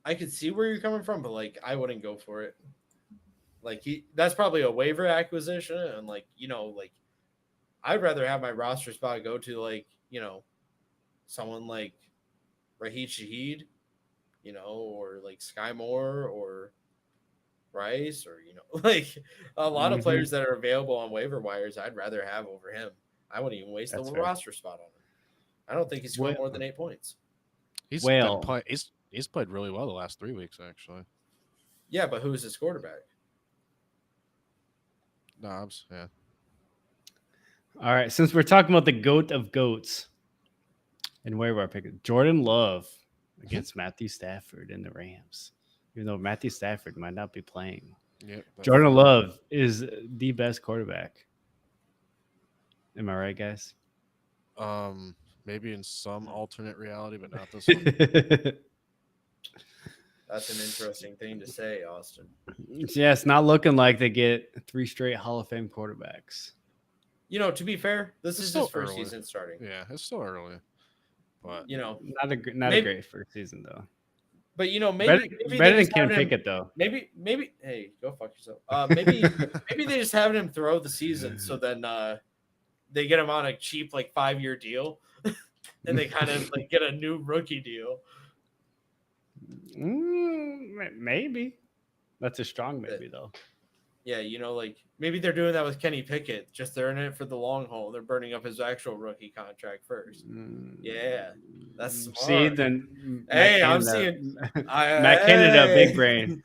I could see where you're coming from, but like I wouldn't go for it. Like that's probably a waiver acquisition, and like like I'd rather have my roster spot go to like someone like Raheem Shaheed, or like Sky Moore or Rice, or like a lot of players that are available on waiver wires. I'd rather have over him. I wouldn't even waste the That's fair. roster spot on him. I don't think he's scored more than 8 points. he's Well- been he's played really well the last 3 weeks actually. Yeah, but who is his quarterback? Dobbs, yeah. All right, since we're talking about the goat of goats, and where we're picking Jordan Love against Matthew Stafford and the Rams, even though Matthew Stafford might not be playing. Yep. Jordan Love is the best quarterback. Am I right, guys? Maybe in some alternate reality, but not this one. That's an interesting thing to say, Austin. Yeah, it's not looking like they get 3 straight Hall of Fame quarterbacks. To be fair, this It's is still his first early. season starting. Yeah, it's still early, but Not a Maybe- great first season though. But maybe Better they than just Ken having him- Pickett though. Maybe hey, go fuck yourself. Maybe they just having him throw the season so then they get him on a cheap like 5-year deal, and they kind of like get a new rookie deal. Maybe. That's a strong maybe though. Yeah, like maybe they're doing that with Kenny Pickett. Just they're in it for the long haul. They're burning up his actual rookie contract first. Yeah, that's smart. See then. Hey, Matt I'm Canada- seeing Matt Canada, Hey. big brain,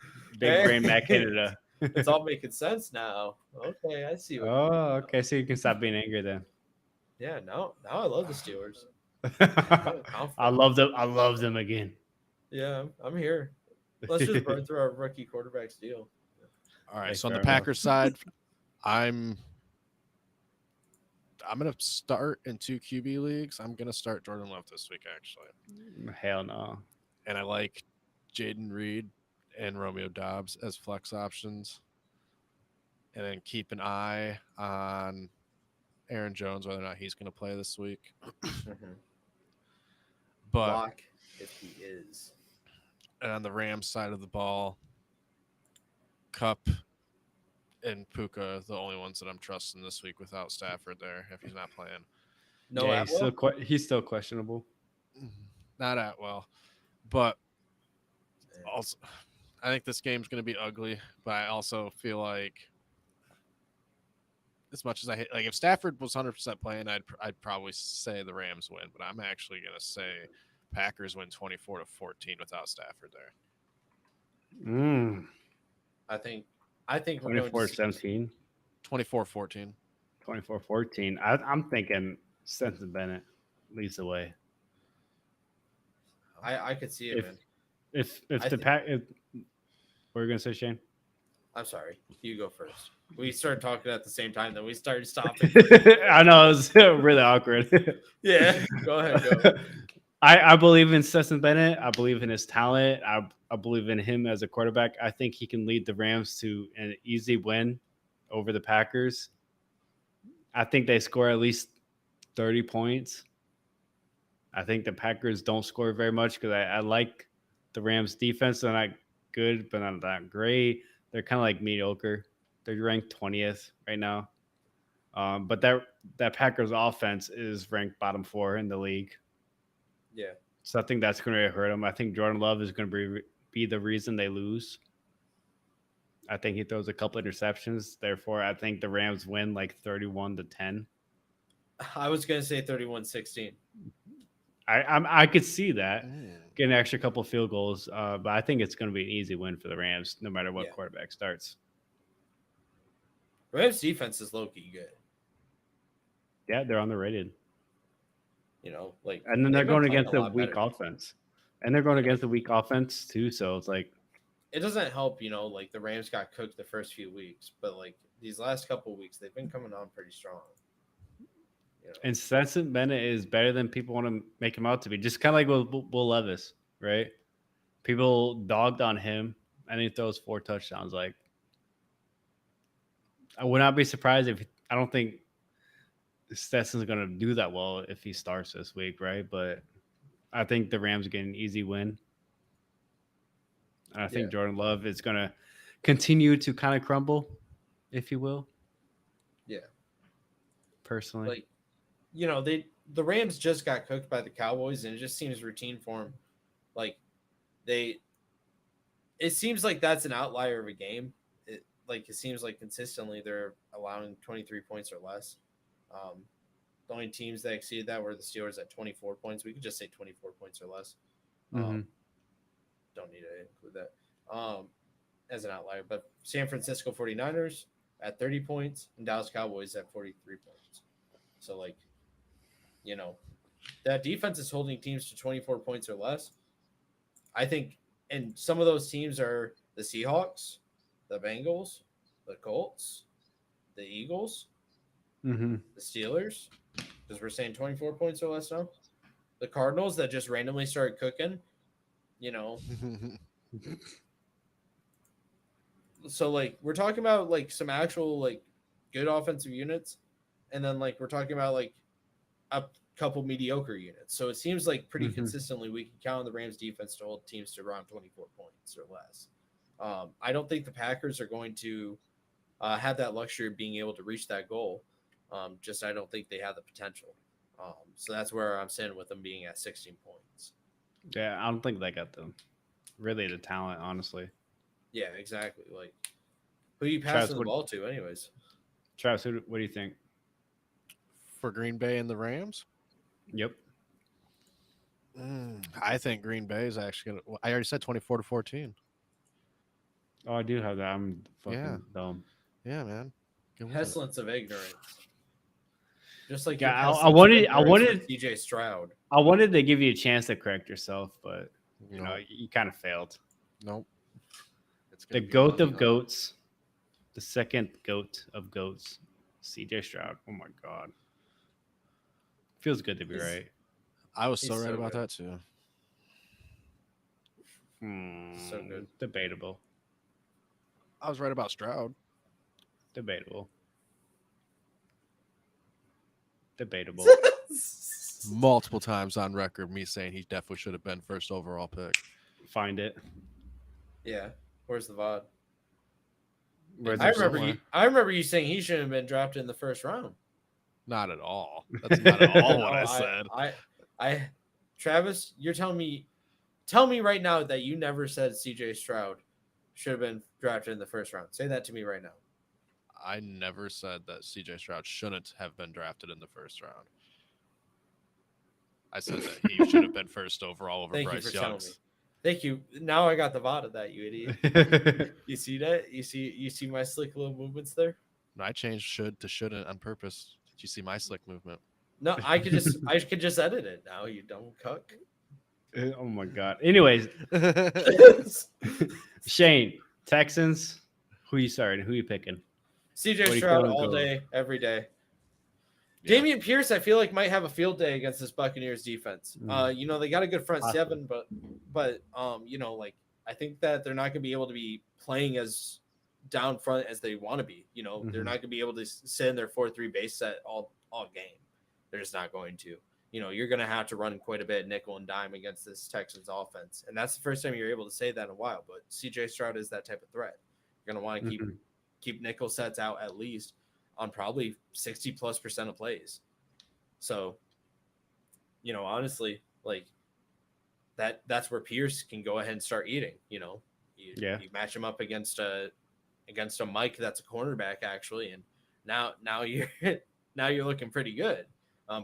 Matt Canada. It's all making sense now. Okay, I see. Oh, okay. So you can stop being angry then. Yeah, now I love the Steelers. I love them. I love them again. Yeah, I'm here. Let's just burn through our rookie quarterback's deal. all right. Hey, So on the fair enough. Packers side, I'm gonna start in 2 QB leagues. I'm gonna start Jordan Love this week actually, Hell no. and I like Jaden Reed and Romeo Dobbs as flex options, and then keep an eye on Aaron Jones, whether or not he's gonna play this week. But Lock if he is. and on the Rams side of the ball, Cup and Puka, the only ones that I'm trusting this week without Stafford there if he's not playing. No, Yeah, Atwell? he's still questionable. Not Atwell, but also I think this game's going to be ugly. But I also feel like, as much as I hate, like if Stafford was 100% playing, I'd probably say the Rams win. But I'm actually going to say Packers win 24-14 without Stafford there. I think we're going to see 24-17, 24-14. 24-14. I'm thinking Stetson Bennett leads the way. I could see it, man. If I the think- pack, what are you gonna say, Shane? I'm sorry. You go first. We started talking at the same time, then we started stopping. I know it was really awkward. Yeah, go ahead. Go. I believe in Stetson Bennett. I believe in his talent. I believe in him as a quarterback. I think he can lead the Rams to an easy win over the Packers. I think they score at least 30 points. I think the Packers don't score very much because I like the Rams defense. They're not good, but not that great. They're kind of like mediocre. They're ranked 20th right now. But that Packers offense is ranked bottom 4 in the league. Yeah. So I think that's going to hurt them. I think Jordan Love is going to be the reason they lose. I think he throws a couple interceptions. Therefore, I think the Rams win like 31-10. I was gonna say 31-16. I could see that get an extra couple field goals, but I think it's going to be an easy win for the Rams, no matter what quarterback starts. Rams defense is low key good. Yeah, they're underrated, You know, like, and then they're they've been going playing against a a lot weak better. offense, and they're going against a weak offense too. So it's like, It doesn't help, you know, like the Rams got cooked the first few weeks, but like these last couple weeks, they've been coming on pretty strong. You know? and Stetson Bennett is better than people want to make him out to be. Just kind of like with Will Levis, right? People dogged on him, and he throws 4 touchdowns. Like, I would not be surprised if I don't think Stetson's going to do that well if he starts this week, right? But I think the Rams get an easy win. And I think Jordan Love is going to continue to kind of crumble, if you will. Yeah. Personally. Like, you know, the Rams just got cooked by the Cowboys, and it just seems routine for them. Like, it seems like that's an outlier of a game. It seems like consistently they're allowing 23 points or less. The only teams that exceeded that were the Steelers at 24 points. We could just say 24 points or less. Don't need to include that as an outlier. But San Francisco 49ers at 30 points and Dallas Cowboys at 43 points. So, like, you know, that defense is holding teams to 24 points or less. I think, and some of those teams are the Seahawks, the Bengals, the Colts, the Eagles, the Steelers, because we're saying 24 points or less now. The Cardinals that just randomly started cooking, you know. So, like, we're talking about, like, some actual, like, good offensive units. And then, like, we're talking about, like, a couple mediocre units. So it seems like pretty consistently we can count on the Rams defense to hold teams to around 24 points or less. I don't think the Packers are going to have that luxury of being able to reach that goal. Just I don't think they have the potential. So that's where I'm sitting with them being at 16 points. Yeah, I don't think they got the talent, honestly. Yeah, exactly. Like, who you Travis, passing the ball to, anyways? Travis, what do you think? For Green Bay and the Rams? Yep. I think Green Bay is actually going to. I already said 24-14. Oh, I do have that. I'm fucking dumb. Yeah, man. Pestilence of ignorance. Just like Yeah, your I wanted DJ Stroud. I wanted to give you a chance to correct yourself, but you know you kind of failed. Nope. The goat of goats, the second goat of goats, CJ Stroud. Oh my god, feels good to be right. I was so He's right so about good. that too. So good. Debatable. I was right about Stroud. Debatable. Multiple times on record, me saying he definitely should have been first overall pick. Find it. Yeah. Where's the VOD? Where's I it remember somewhere? I remember you saying he shouldn't have been drafted in the first round. Not at all. That's not at all what I No, said. Travis, you're telling me, tell me right now that you never said CJ Stroud should have been drafted in the first round. Say that to me right now. I never said that CJ Stroud shouldn't have been drafted in the first round. I said that he should have been first overall over Thank you Bryce for telling me. Young's. Thank you. Now I got the VOD of that, you idiot. You see that? You see my slick little movements there? I changed should to shouldn't on purpose. Did you see my slick movement? No, I could just edit it now, you dumb cuck. Oh my god. Anyways, Shane, Texans. Who you starting? Who you picking? What do CJ you Stroud feeling all going? day, every day. Yeah. Damian Pierce, I feel like might have a field day against this Buccaneers defense. Mm. They got a good front Possibly. seven, but I think that they're not going to be able to be playing as down front as they want to be. They're Mhm. not going to be able to sit in their 4-3 base set all game. They're just not going to. You're going to have to run quite a bit nickel and dime against this Texans offense, and that's the first time you're able to say that in a while. But CJ Stroud is that type of threat. You're going to want to Mhm. keep nickel sets out at least on probably 60+% of plays. So, honestly, like that's where Pierce can go ahead and start eating. You match him up against a Mike that's a cornerback actually, and now you're looking pretty good.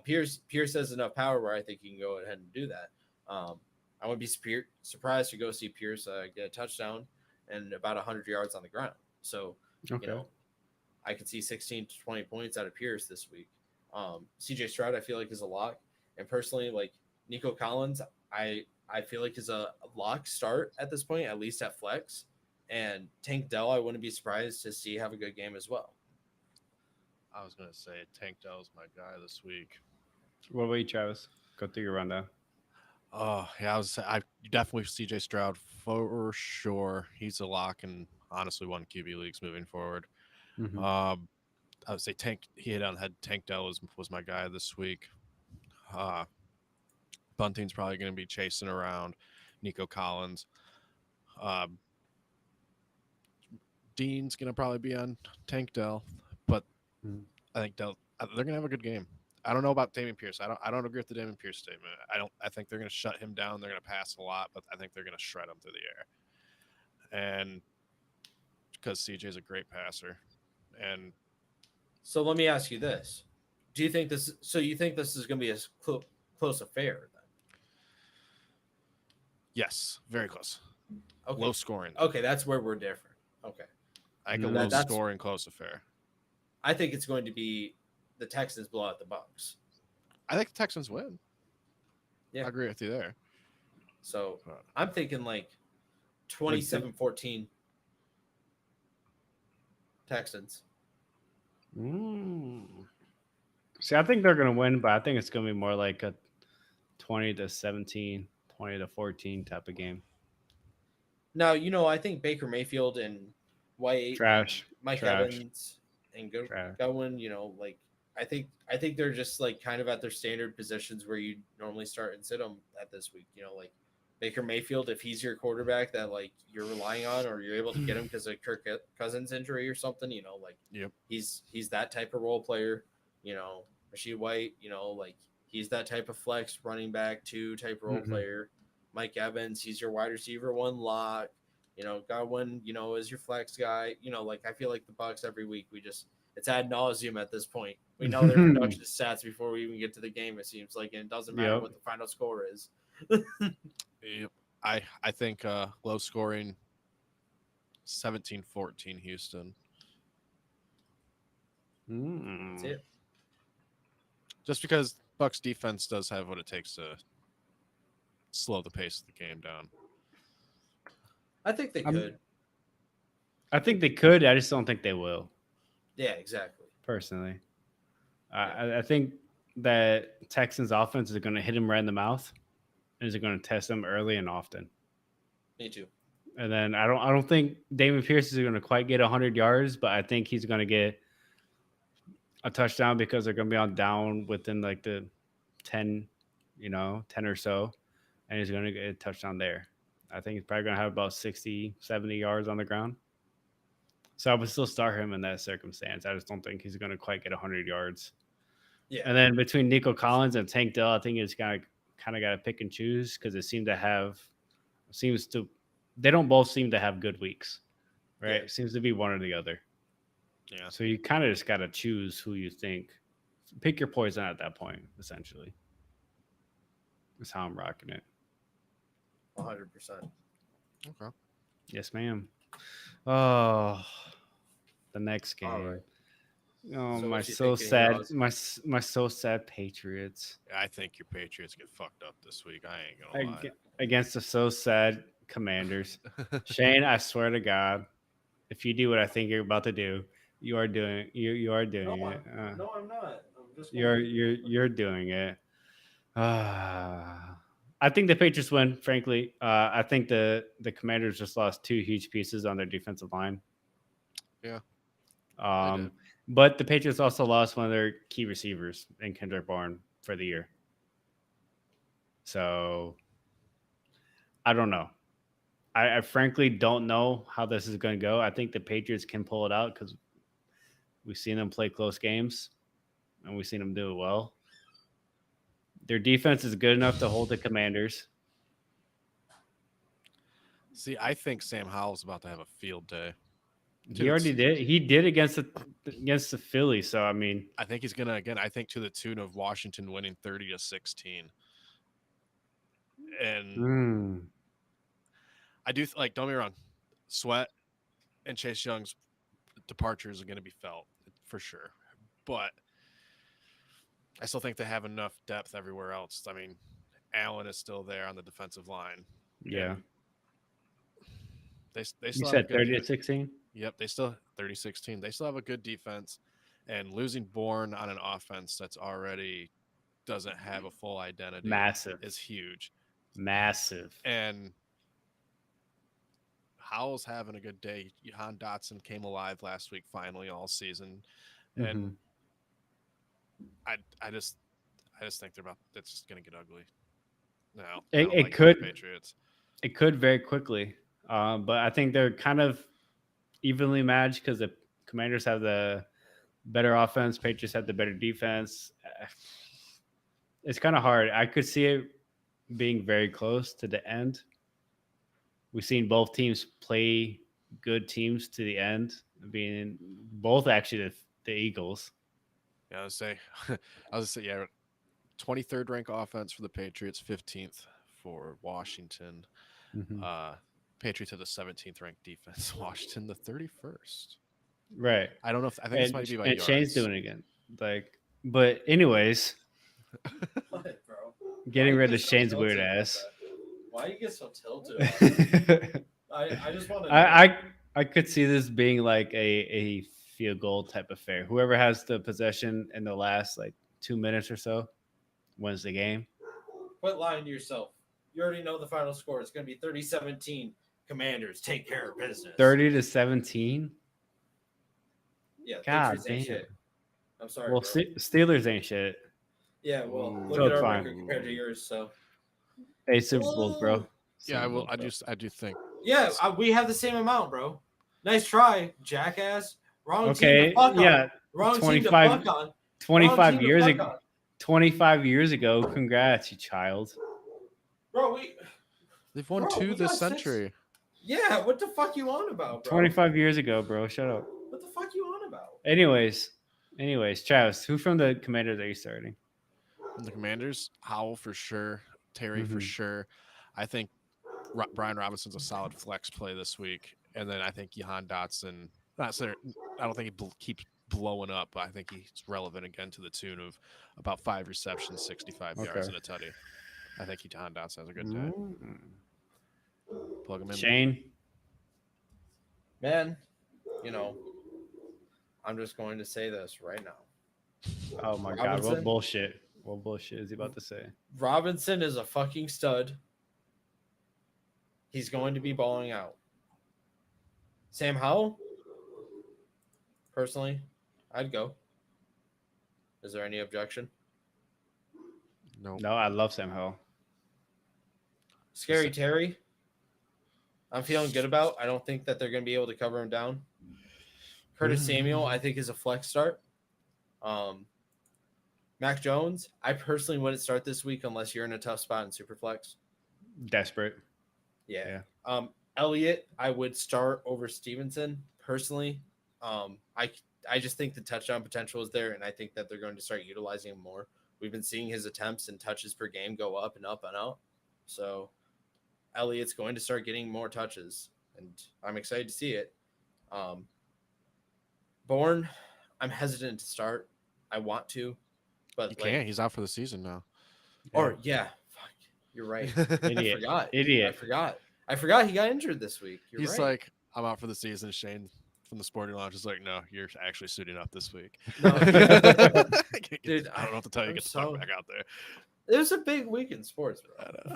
Pierce has enough power where I think he can go ahead and do that. I would be surprised to go see Pierce get a touchdown and about 100 yards on the ground. So, Okay. I could see 16 to 20 points out of Pierce this week. CJ Stroud, I feel like, is a lock. And personally, like Nico Collins, I feel like is a lock start at this point, at least at flex. And Tank Dell, I wouldn't be surprised to see have a good game as well. I was gonna say Tank Dell's my guy this week. What about you, Travis? Go through your rundown. Oh yeah, I definitely CJ Stroud for sure. He's a lock and honestly won QB leagues moving forward. Mhm. I would say he hit on the head. Tank Dell was my guy this week. Bunting's probably going to be chasing around Nico Collins. Dean's going to probably be on Tank Dell, but Mhm. I think they're going to have a good game. I don't know about Damian Pierce. I don't agree with the Damian Pierce statement. I think they're going to shut him down. They're going to pass a lot, but I think they're going to shred him through the air. And because CJ's a great passer, and So let me ask you this: do you think this? So you think this is going to be a close affair then? yes, very close. Okay. Low scoring. Okay, that's where we're different. Okay. I think a That- low that's- scoring close affair. I think it's going to be the Texans blow out the Bucs. I think the Texans win. Yeah. I agree with you there. So I'm thinking like 27-14 Texans. See, I think they're going to win, but I think it's going to be more like a 20-17, 20-14 type of game. Now, I think Baker Mayfield and White, Trash. Mike trash. Evans, and Trash. Gowen, I think they're just like kind of at their standard positions where you normally start and sit them at this week. Like Baker Mayfield, if he's your quarterback that like you're relying on or you're able to get him because of Kirk Cousins injury or something, Yep. he's that type of role player. Rashid White, like he's that type of flex running back 2 type role Mhm. player. Mike Evans, he's your wide receiver 1 lock. Godwin, is your flex guy. Like I feel like the Bucs every week it's ad nauseum at this point. We know their production stats before we even get to the game. It seems like, and it doesn't matter Yep. what the final score is. Yep. I think low scoring 17-14 Houston. That's it. Just because Bucks defense does have what it takes to slow the pace of the game down. I think they I'm- could. I think they could. I just don't think they will, Yeah, exactly. personally. I think that Texans offense is going to hit him right in the mouth and is going to test him early and often. Me too. And then I don't think Damian Pierce is going to quite get 100 yards, but I think he's going to get a touchdown because they're going to be on down within like the 10 or so, and he's going to get a touchdown there. I think he's probably going to have about 60, 70 yards on the ground. So I would still start him in that circumstance. I just don't think he's going to quite get 100 yards. Yeah. And then between Nico Collins and Tank Dell, I think it's kind of got to pick and choose because they don't both seem to have good weeks, right? Yeah. It seems to be one or the other. Yeah. So you kind of just got to choose who you think. Pick your poison at that point, essentially. That's how I'm rocking it. 100%. Okay. Yes, ma'am. Oh, the next game. All right. Oh, So my what you so thinking, sad. Roz? My so sad Patriots I think your Patriots get fucked up this week. I ain't gonna lie. against the so sad Commanders. Shane, I swear to God, if you do what I think you're about to do, you are doing it. No, I'm not. I'm just You're doing it. I think the Patriots win. Frankly, I think the Commanders just lost two huge pieces on their defensive line. Yeah, Um, but the Patriots also lost one of their key receivers in Kendrick Bourne for the year. So I don't know. I frankly don't know how this is going to go. I think the Patriots can pull it out because we've seen them play close games and we've seen them do it well. Their defense is good enough to hold the Commanders. See, I think Sam Howell's about to have a field day. He already did. He did against the Phillies. So I mean, I think he's gonna again. I think to the tune of Washington winning 30-16. And I do like. Don't be wrong, Sweat and Chase Young's departures are going to be felt for sure, but I still think they have enough depth everywhere else. I mean, Allen is still there on the defensive line. Yeah. They You still said 30-16? Yep, they still 30-16. They still have a good defense, and losing Bourne on an offense that's already doesn't have a full identity is huge. Massive. And Howell's having a good day. Jahan Dotson came alive last week finally all season. And I just think it's just gonna get ugly. No, it could Patriots. It could very quickly. But I think they're kind of evenly matched because the Commanders have the better offense, Patriots have the better defense. It's kind of hard. I could see it being very close to the end. We've seen both teams play good teams to the end, being both actually the Eagles. Yeah, I was gonna say, yeah, 23rd ranked offense for the Patriots, 15th for Washington. Patriots have the 17th ranked defense. Washington the 31st. Right. I don't know if I think this might be by yards. Shane's doing it again. But anyways, what, bro? Getting rid of Shane's weird ass. Why you get so tilted? I just want to. I could see this being like a field goal type affair. Whoever has the possession in the last 2 minutes or so wins the game. Quit lying to yourself. You already know the final score. It's going to be 30-17. Commanders take care of business. 30-17. Yeah. God damn. Shit. I'm sorry. Well, Steelers ain't shit. Yeah. Well, look So at our fine. record compared to yours. So. Hey, Super Bowls, bro. Yeah, I will. I do think. Yeah, we have the same amount, bro. Nice try, jackass. Wrong okay, team to fuck yeah. on. Wrong 25, team to fuck on. 25 years ago. 25 years ago. Congrats, you child. Bro, they've won two this century. Yeah, what the fuck you on about, bro? 25 years ago, bro. Shut up. What the fuck you on about? Anyways, Travis, who from the Commanders are you starting? The Commanders, Howell for sure, Terry for sure. I think Brian Robinson's a solid flex play this week, and then I think Jahan Dotson. I don't think he keeps blowing up, but I think he's relevant again to the tune of about 5 receptions, 65 yards, and a tutty. I think Jahan Dotson has a good day. Plug him in. Shane, man, I'm just going to say this right now. Oh my God! What bullshit? What bullshit is he about to say? Robinson is a fucking stud. He's going to be balling out. Sam Howell, personally, I'd go. Is there any objection? No, I love Sam Howell. Scary Terry, I'm feeling good about. I don't think that they're going to be able to cover him down. Curtis Samuel, I think, is a flex start. Mac Jones, I personally wouldn't start this week unless you're in a tough spot in Superflex. Desperate. Yeah. Elliott, I would start over Stevenson personally. I just think the touchdown potential is there, and I think that they're going to start utilizing him more we've been seeing his attempts and touches per game go up and up and up. So Elliott's going to start getting more touches, and I'm excited to see it. Bourne, I'm hesitant to start. I want to, but You can't. He's out for the season now. Fuck, you're right. Idiot. I forgot he got injured this week. He's right. like, I'm out for the season. Shane from the Sporting Lounge is like, no, you're actually suiting up this week. No. Dude, I don't know what to tell you. Get the fuck back out there. It was a big week in sports, bro. I know.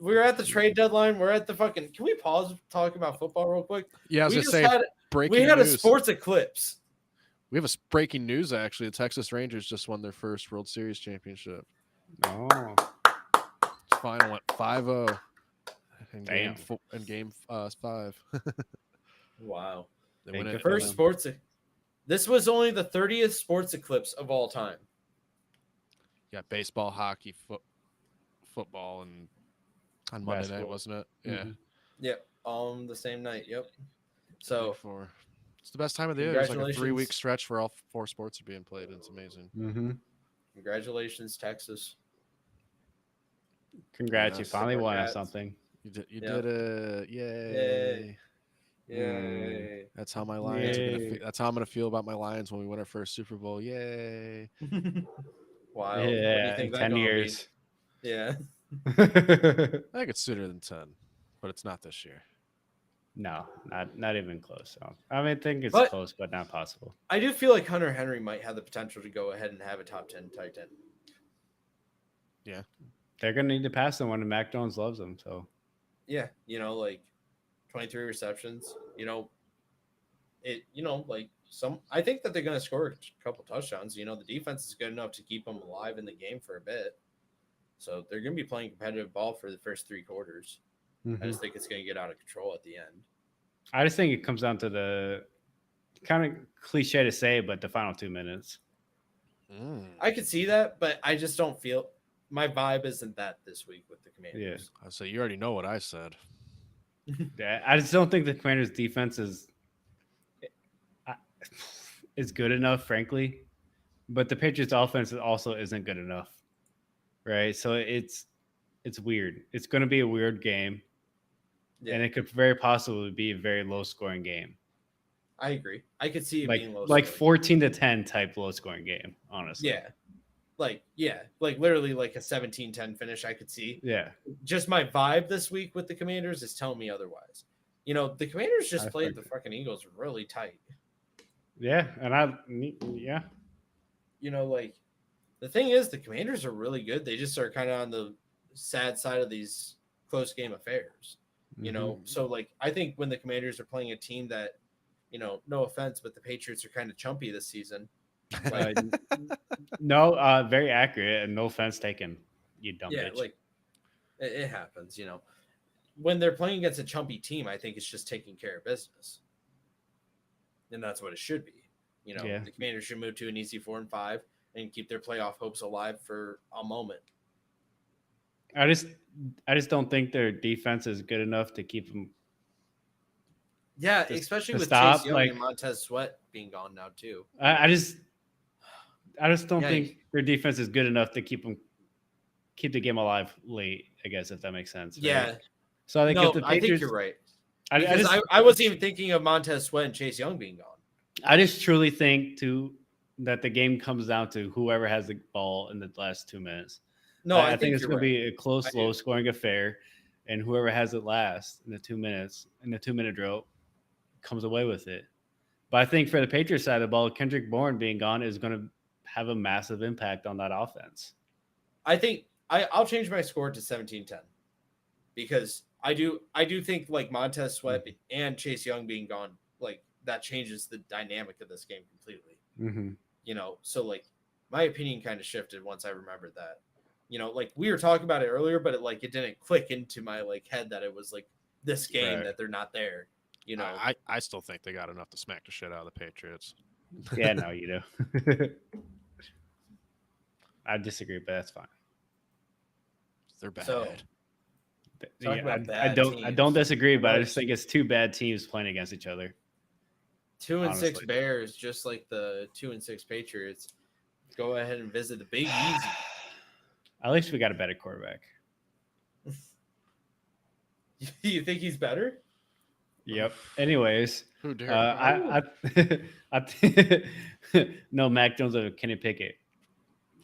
We were at the trade deadline. We're at the fucking. Can we pause talk about football real quick? Yeah, I was We gonna just say had breaking we had news. a sports eclipse. We have a breaking news actually. The Texas Rangers just won their first World Series championship. Oh, Final went 5-0 in Damn. game 5. Wow. They Hey, win good it. for First them. sports. This was only the 30th sports eclipse of all time. Yeah, baseball, hockey, football, and on Monday night, Basketball. wasn't it? Yeah. Mhm. Yep, all on the same night. Yep. So It's the best time of the year. It's like a 3-week Congratulations. stretch where all 4 sports are being played. It's amazing. Mm-hmm. congratulations, Texas. Congrats, you Yes. finally won at Congrats. something. You Yep. did it. Yay. Yay. That's how my Lions are gonna Yay. that's how I'm gonna feel about my Lions when we win our first Super Bowl. Yay. Wow. What do you Yeah, think in that 10 gonna be? years. Yeah. I think it's sooner than 10, but it's not this year. No, not even close. So, I mean, I think it's But- close, but not possible. I do feel like Hunter Henry might have the potential to go ahead and have a top 10 tight end. They're gonna need to pass them when Mac Jones loves them. So Yeah, like 23 receptions. I think that they're going to score a couple touchdowns. The defense is good enough to keep them alive in the game for a bit. So they're going to be playing competitive ball for the first 3 quarters. I just think it's going to get out of control at the end. I just think it comes down to the kind of cliche to say, but the final 2 minutes. I could see that, but I just don't feel my vibe isn't that this week with the Commanders. So you already know what I said. Yeah, I just don't think the Commanders' defense is good enough, frankly. But the Patriots' offense also isn't good enough, right? So it's weird. It's going to be a weird game, and it could very possibly be a very low-scoring game, I agree. I could see it being low. like scoring. 14-10 type low-scoring game. Honestly, like literally like a 17-10 finish. I could see. yeah. Just my vibe this week with the Commanders is telling me otherwise. The Commanders just I played agree. the fucking Eagles really tight. Yeah, and yeah. Like the thing is, the Commanders are really good. They just are kind of on the sad side of these close game affairs. So like I think when the Commanders are playing a team that, no offense, but the Patriots are kind of chumpy this season. Like, No, very accurate, and no offense taken. You dumb yeah, bitch. like it happens. When they're playing against a chumpy team, I think it's just taking care of business, and that's what it should be. Yeah. The Commanders should move to an easy 4-5 and keep their playoff hopes alive for a moment. I just don't think their defense is good enough to keep them. Yeah, To- especially to with stop, Chase Young like- and Montez Sweat being gone now too. I just don't Yeah, think their defense is good enough to keep the game alive late. I guess if that makes sense. right? Yeah, So I think no, if the I think Patriots, you're right. I Because just, I wasn't even thinking of Montez Sweat and Chase Young being gone. I just truly think that the game comes down to whoever has the ball in the last 2 minutes. No, I think it's you're going to right. be a close, I do. low-scoring affair, and whoever has it last in the 2 minutes in the 2-minute drill comes away with it. But I think for the Patriots side of the ball, Kendrick Bourne being gone is going to have a massive impact on that offense. I think I'll change my score to 17-10 because I do think like Montez Sweat and Chase Young being gone, like that changes the dynamic of this game completely. Mm-hmm. So like my opinion kind of shifted once I remembered that. Like we were talking about it earlier, but it didn't click into my head that it was like this game Right. that they're not there. I still think they got enough to smack the shit out of the Patriots. Yeah, no, you do. I disagree, but that's fine. They're bad. So- Talk about I bad don't teams. disagree, but I Nice. just think it's 2 bad teams playing against each other. 2-6 honestly. Bears, just like the 2-6 Patriots. go ahead and visit the Big Easy. At least we got a better quarterback. You think he's better? Yep. Anyways, Who dare? I no Mac Jones or Kenny Pickett.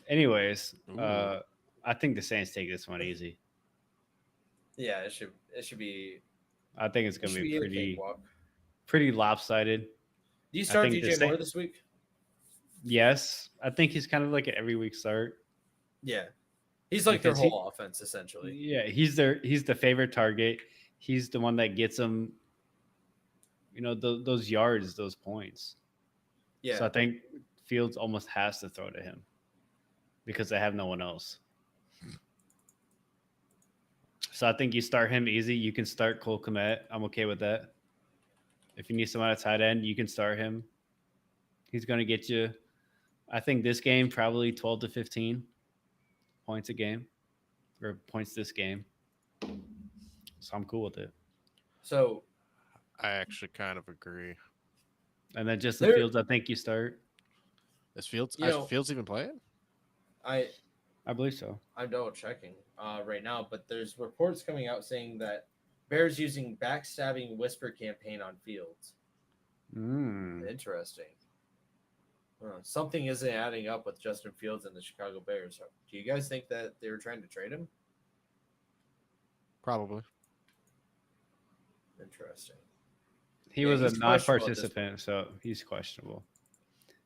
Anyways, Ooh. I think the Saints take this one easy. Yeah, it should be. I think it's It gonna should be be a pretty cakewalk. pretty lopsided. Do you start think the DJ Moore Saint- this week? Yes, I think he's kind of like an every week start. Yeah, he's like their Because he- whole offense essentially. Yeah, he's the favorite target. He's the one that gets them, those yards, those points. Yeah, So I think Fields almost has to throw to him because they have no one else. So I think you start him easy. You can start Cole Kmet. I'm okay with that. If you need someone at tight end, you can start him. He's going to get you, I think this game, probably 12 to 15 points a game or points this game. So I'm cool with it. so I actually kind of agree. And then just the There- Fields, I think you start. Is Fields? You know- Fields even playing? I believe so. I'm double checking right now, but there's reports coming out saying that Bears using backstabbing whisper campaign on Fields. Interesting. Something isn't adding up with Justin Fields and the Chicago Bears. Do you guys think that they were trying to trade him? Probably. Interesting. He Yeah, was a he's questionable at this non-participant, so he's questionable.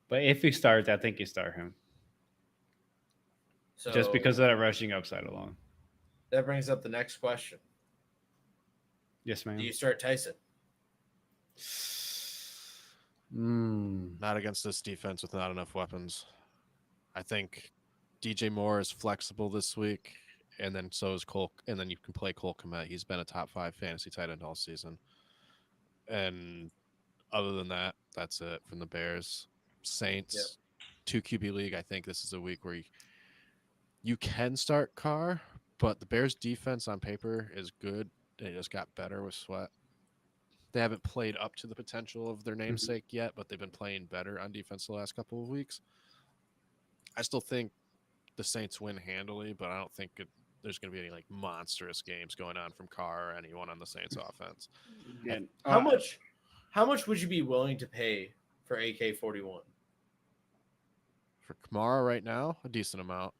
But if he starts, I think you start him. So Just because of that rushing upside alone. that brings up the next question: Yes, ma'am. do you start Tyson? Not against this defense with not enough weapons. I think DJ Moore is flexible this week, and then so is Cole. And then you can play Cole Kmet. He's been a top 5 fantasy tight end all season. And other than that, that's it from the Bears. Saints, 2 QB league. I think this is a week where you can start Carr, but the Bears defense on paper is good. They just got better with Sweat. They haven't played up to the potential of their namesake yet, but they've been playing better on defense the last couple of weeks. I still think the Saints win handily, but I don't think there's going to be any like monstrous games going on from Carr or anyone on the Saints offense. And, How much would you be willing to pay for AK-41? For Kamara right now, a decent amount.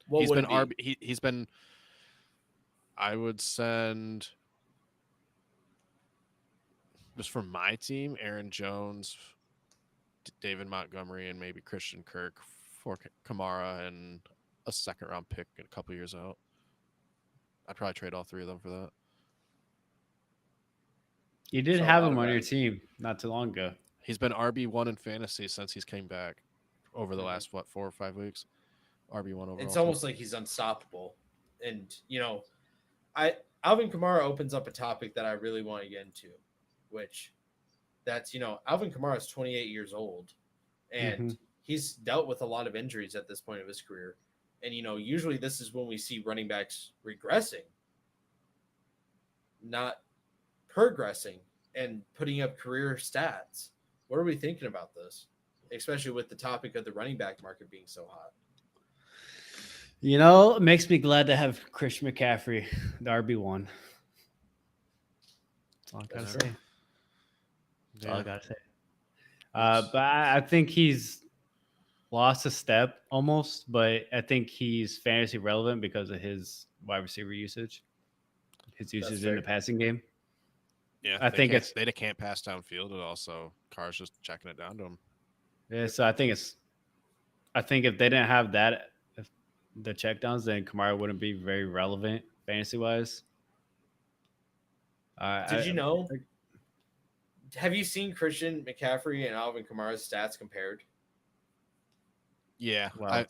What He's would been it be? he's been. I would send just for my team, Aaron Jones, David Montgomery, and maybe Christian Kirk for Kamara and a second round pick a couple years out. I'd probably trade all 3 of them for that. You did So a have lot him of on your value. team not too long ago. He's been RB1 in fantasy since he's came back over the last 4 or 5 weeks. RB1 overall. It's almost like he's unstoppable. And Alvin Kamara opens up a topic that I really want to get into, which that's Alvin Kamara is 28 years old, and he's dealt with a lot of injuries at this point of his career. And usually this is when we see running backs regressing, not progressing and putting up career stats. What are we thinking about this, especially with the topic of the running back market being so hot? It makes me glad to have Christian McCaffrey, the RB1. That's all I gotta That's say. true. That's all I gotta say. But I think he's lost a step almost, but I think he's fantasy relevant because of his wide receiver usage, his usage in the fair. passing game. Yeah, I think they can't pass downfield, and also Carr's just checking it down to him. Yeah, so I think if they didn't have that, the checkdowns, then Kamara wouldn't be very relevant fantasy wise. Did you know? Have you seen Christian McCaffrey and Alvin Kamara's stats compared? Yeah, Wow,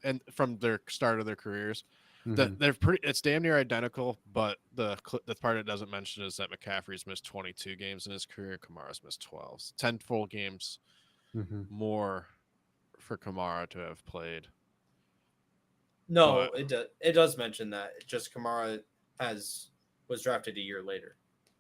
and from their start of their careers, Mhm. they're pretty. It's damn near identical. But the part it doesn't mention is that McCaffrey's missed 22 games in his career. Kamara's missed 12. 10 full games Mhm. more for Kamara to have played. No, But- it does mention that. It's just Kamara was drafted a year later.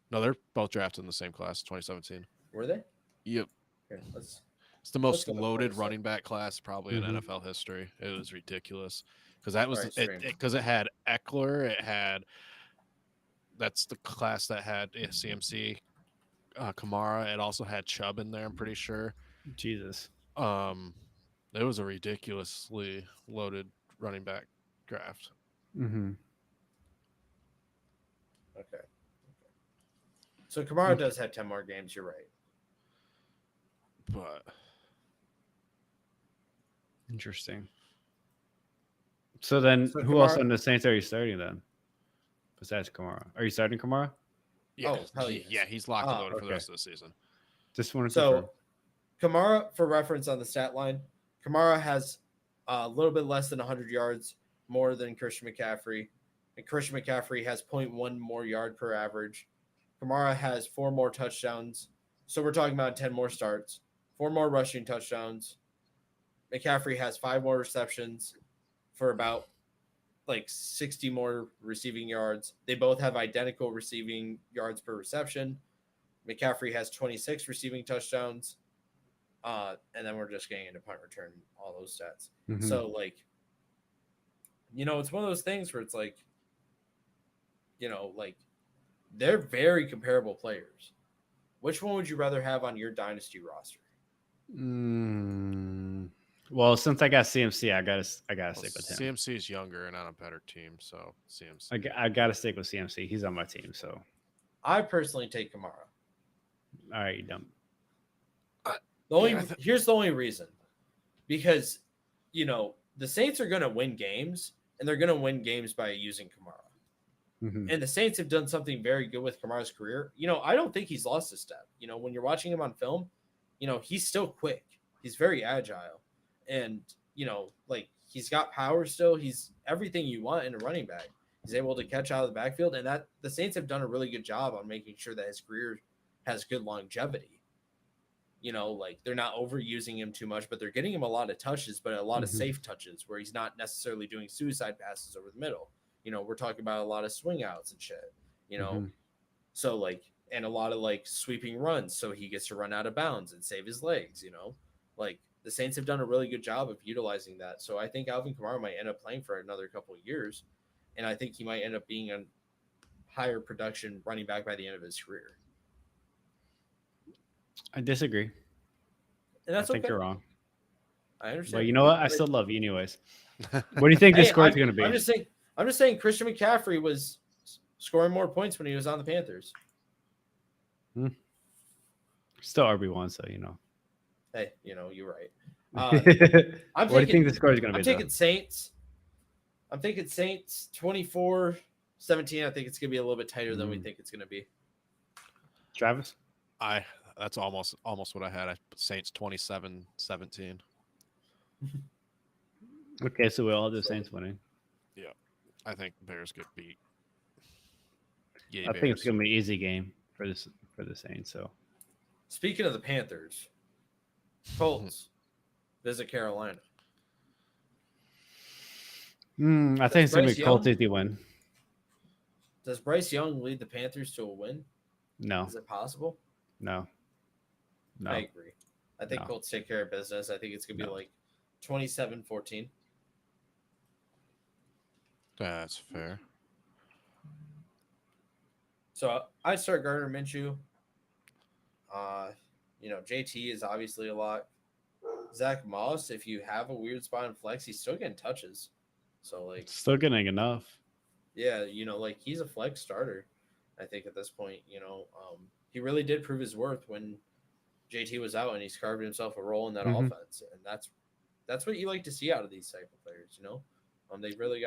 No, they're both drafted in the same class, 2017. Were they? Yep. Here, let's It's the most go to loaded 47. running back class probably in Mhm. NFL history. It was ridiculous because that was Alright, it. stream. Because it had Eckler, it had that's the class that had CMC, Kamara. It also had Chubb in there. I'm pretty sure. Jesus. It was a ridiculously loaded running back draft. Mm-hmm. Okay. So Kamara does have 10 more games. You're right. But Interesting. So then, So who else Kamara- on the Saints are you starting then? Besides Kamara, are you starting Kamara? yeah, Oh, hell yes. yeah, he's locked and Ah, loaded for the okay. rest of the season. Just wanted to confirm. So Kamara, for reference on the stat line, Kamara has a little bit less than 100 yards more than Christian McCaffrey. And Christian McCaffrey has 0.1 more yard per average. Kamara has 4 more touchdowns. So we're talking about 10 more starts, 4 more rushing touchdowns. McCaffrey has 5 more receptions for about like 60 more receiving yards. They both have identical receiving yards per reception. McCaffrey has 26 receiving touchdowns. And then we're just getting into punt return, all those stats. Mhm. So, like, it's one of those things where it's like, like they're very comparable players. Which one would you rather have on your dynasty roster? Well, since I got CMC, I gotta stick with him. CMC is younger and on a better team, so CMC. I gotta stick with CMC. He's on my team, so I personally take Kamara. all right, you dumb. Here's the only reason, because the Saints are going to win games, and they're going to win games by using Kamara. Mhm. And the Saints have done something very good with Kamara's career. I don't think he's lost a step. When you're watching him on film, he's still quick. He's very agile, and like he's got power still. He's everything you want in a running back. He's able to catch out of the backfield, and that the Saints have done a really good job on making sure that his career has good longevity. Like they're not overusing him too much, but they're getting him a lot of touches, but a lot of Mhm. safe touches where he's not necessarily doing suicide passes over the middle. We're talking about a lot of swing outs and shit, Mhm. so like, and a lot of like sweeping runs. So he gets to run out of bounds and save his legs, like the Saints have done a really good job of utilizing that. So I think Alvin Kamara might end up playing for another couple of years. And I think he might end up being a higher production running back by the end of his career. I disagree. And that's I think okay. you're wrong. I understand. But you know what? I still love you anyways. What do you think the score is going to be? I'm just saying Christian McCaffrey was scoring more points when he was on the Panthers. Still RB1, so Hey, you're right. What do you think the score is going to be? I'm taking Saints. I'm thinking Saints 24-17. I think it's going to be a little bit tighter than we think it's going to be. Travis? That's almost what I had. I put Saints 27-17. Okay, so we all have the Saints winning. Yeah, I think Bears get beat. I think it's going to be an easy game for the Saints. So, speaking of the Panthers, Colts visit Carolina. I think it's going to be a Colts Young- easy win. Does Bryce Young lead the Panthers to a win? No, Is it possible? no. I agree. I think No. Colts take care of business. I think it's going to be No. like 27-14. That's fair. So I start Gardner Minshew. JT is obviously a lot. Zach Moss, if you have a weird spot in flex, he's still getting touches. So like, Still getting enough. yeah, like he's a flex starter. I think at this point, he really did prove his worth when JT was out, and he's carved himself a role in that Mhm. offense, and that's what you like to see out of these type of players. They really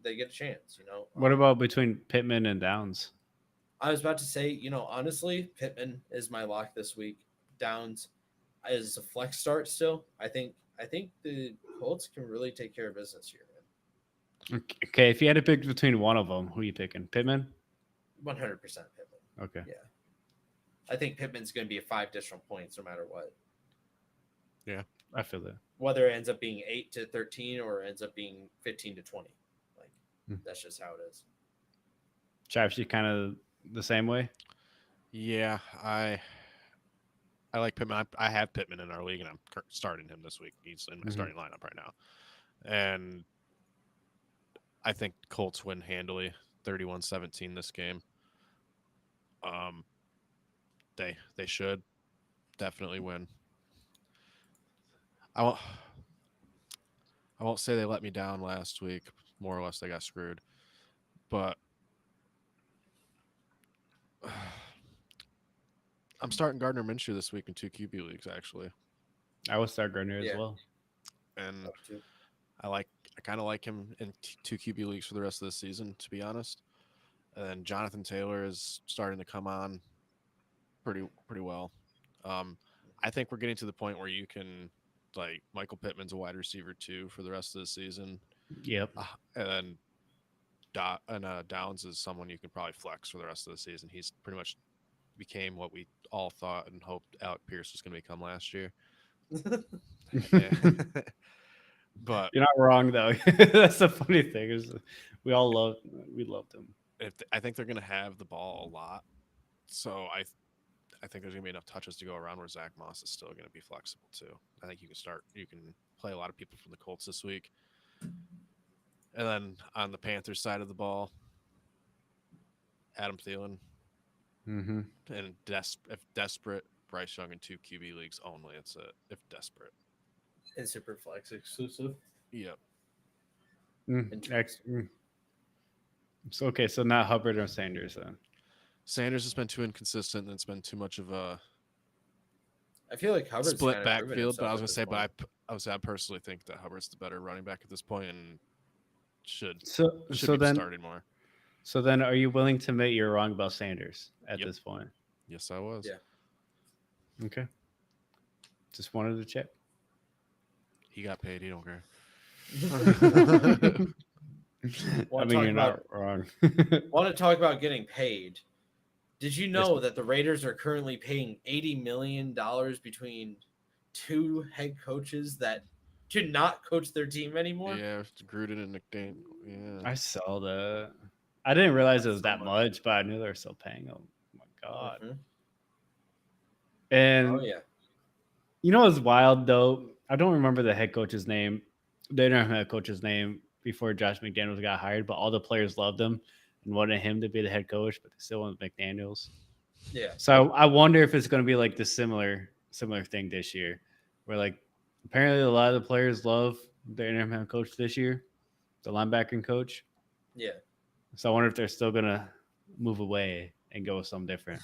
they get a chance. What about between Pittman and Downs? I was about to say, honestly, Pittman is my lock this week. Downs is a flex start still. I think the Colts can really take care of business here, man. Okay, if you had to pick between one of them, who are you picking? Pittman? 100% Pittman. Okay. Yeah. I think Pittman's going to be a 5 additional points no matter what. I feel that. Whether it ends up being 8-13 or ends up being 15-20. Like, that's just how it is. Travis, you kind of the same way? Yeah, I like Pittman. I have Pittman in our league, and I'm starting him this week. He's in my Mhm. starting lineup right now. And I think Colts win handily, 31-17 this game. They should definitely win. I won't say they let me down last week. More or less, they got screwed. But I'm starting Gardner Minshew this week in 2 QB leagues, actually, I would start Gardner as Yeah. well. and Up to- I kind of like him in 2 QB leagues for the rest of the season, to be honest. And Jonathan Taylor is starting to come on pretty well. I think we're getting to the point where you can like Michael Pittman's a wide receiver too for the rest of the season, Yep. and then Downs is someone you can probably flex for the rest of the season. He's pretty much became what we all thought and hoped Alec Pierce was going to become last year. But You're not wrong though. That's the funny thing is we loved him. I think they're going to have the ball a lot, so I think there's going to be enough touches to go around where Zach Moss is still going to be flexible too. I think you can play a lot of people from the Colts this week. And then on the Panthers side of the ball, Adam Thielen, Mm-hmm. and if desperate, Bryce Young in 2 QB leagues only. It's if desperate. And Superflex exclusive. Yep. So okay, so not Hubbard or Sanders then. Sanders has been too inconsistent, and it's been too much of a I feel like Hubbard's split kind of proven backfield. But I himself was at going to say, this but I personally think that Hubbard's the better running back at this point and should So be then starting more. So then, are you willing to admit you're wrong about Sanders at Yep. this point? Yes, I was. Yeah. Okay. Just wanted to check. He got paid. He don't care. I Wanna mean, talk you're not wrong. Want to talk about getting paid? Did you know that the Raiders are currently paying $80 million between 2 head coaches that do not coach their team anymore? Yeah, Gruden and McDaniel. Yeah. I saw that. I didn't realize it was So that much. much, but I knew they were still paying them. Oh my god! Mhm. And Oh yeah. you know what's wild though? I don't remember the head coach's name. They didn't have head coach's name before Josh McDaniels got hired, but all the players loved him and wanted him to be the head coach, but they still want McDaniels. Yeah. So I wonder if it's going to be like the similar thing this year, where like apparently a lot of the players love the interim head coach this year, the linebacking coach. Yeah. So I wonder if they're still going to move away and go with something different.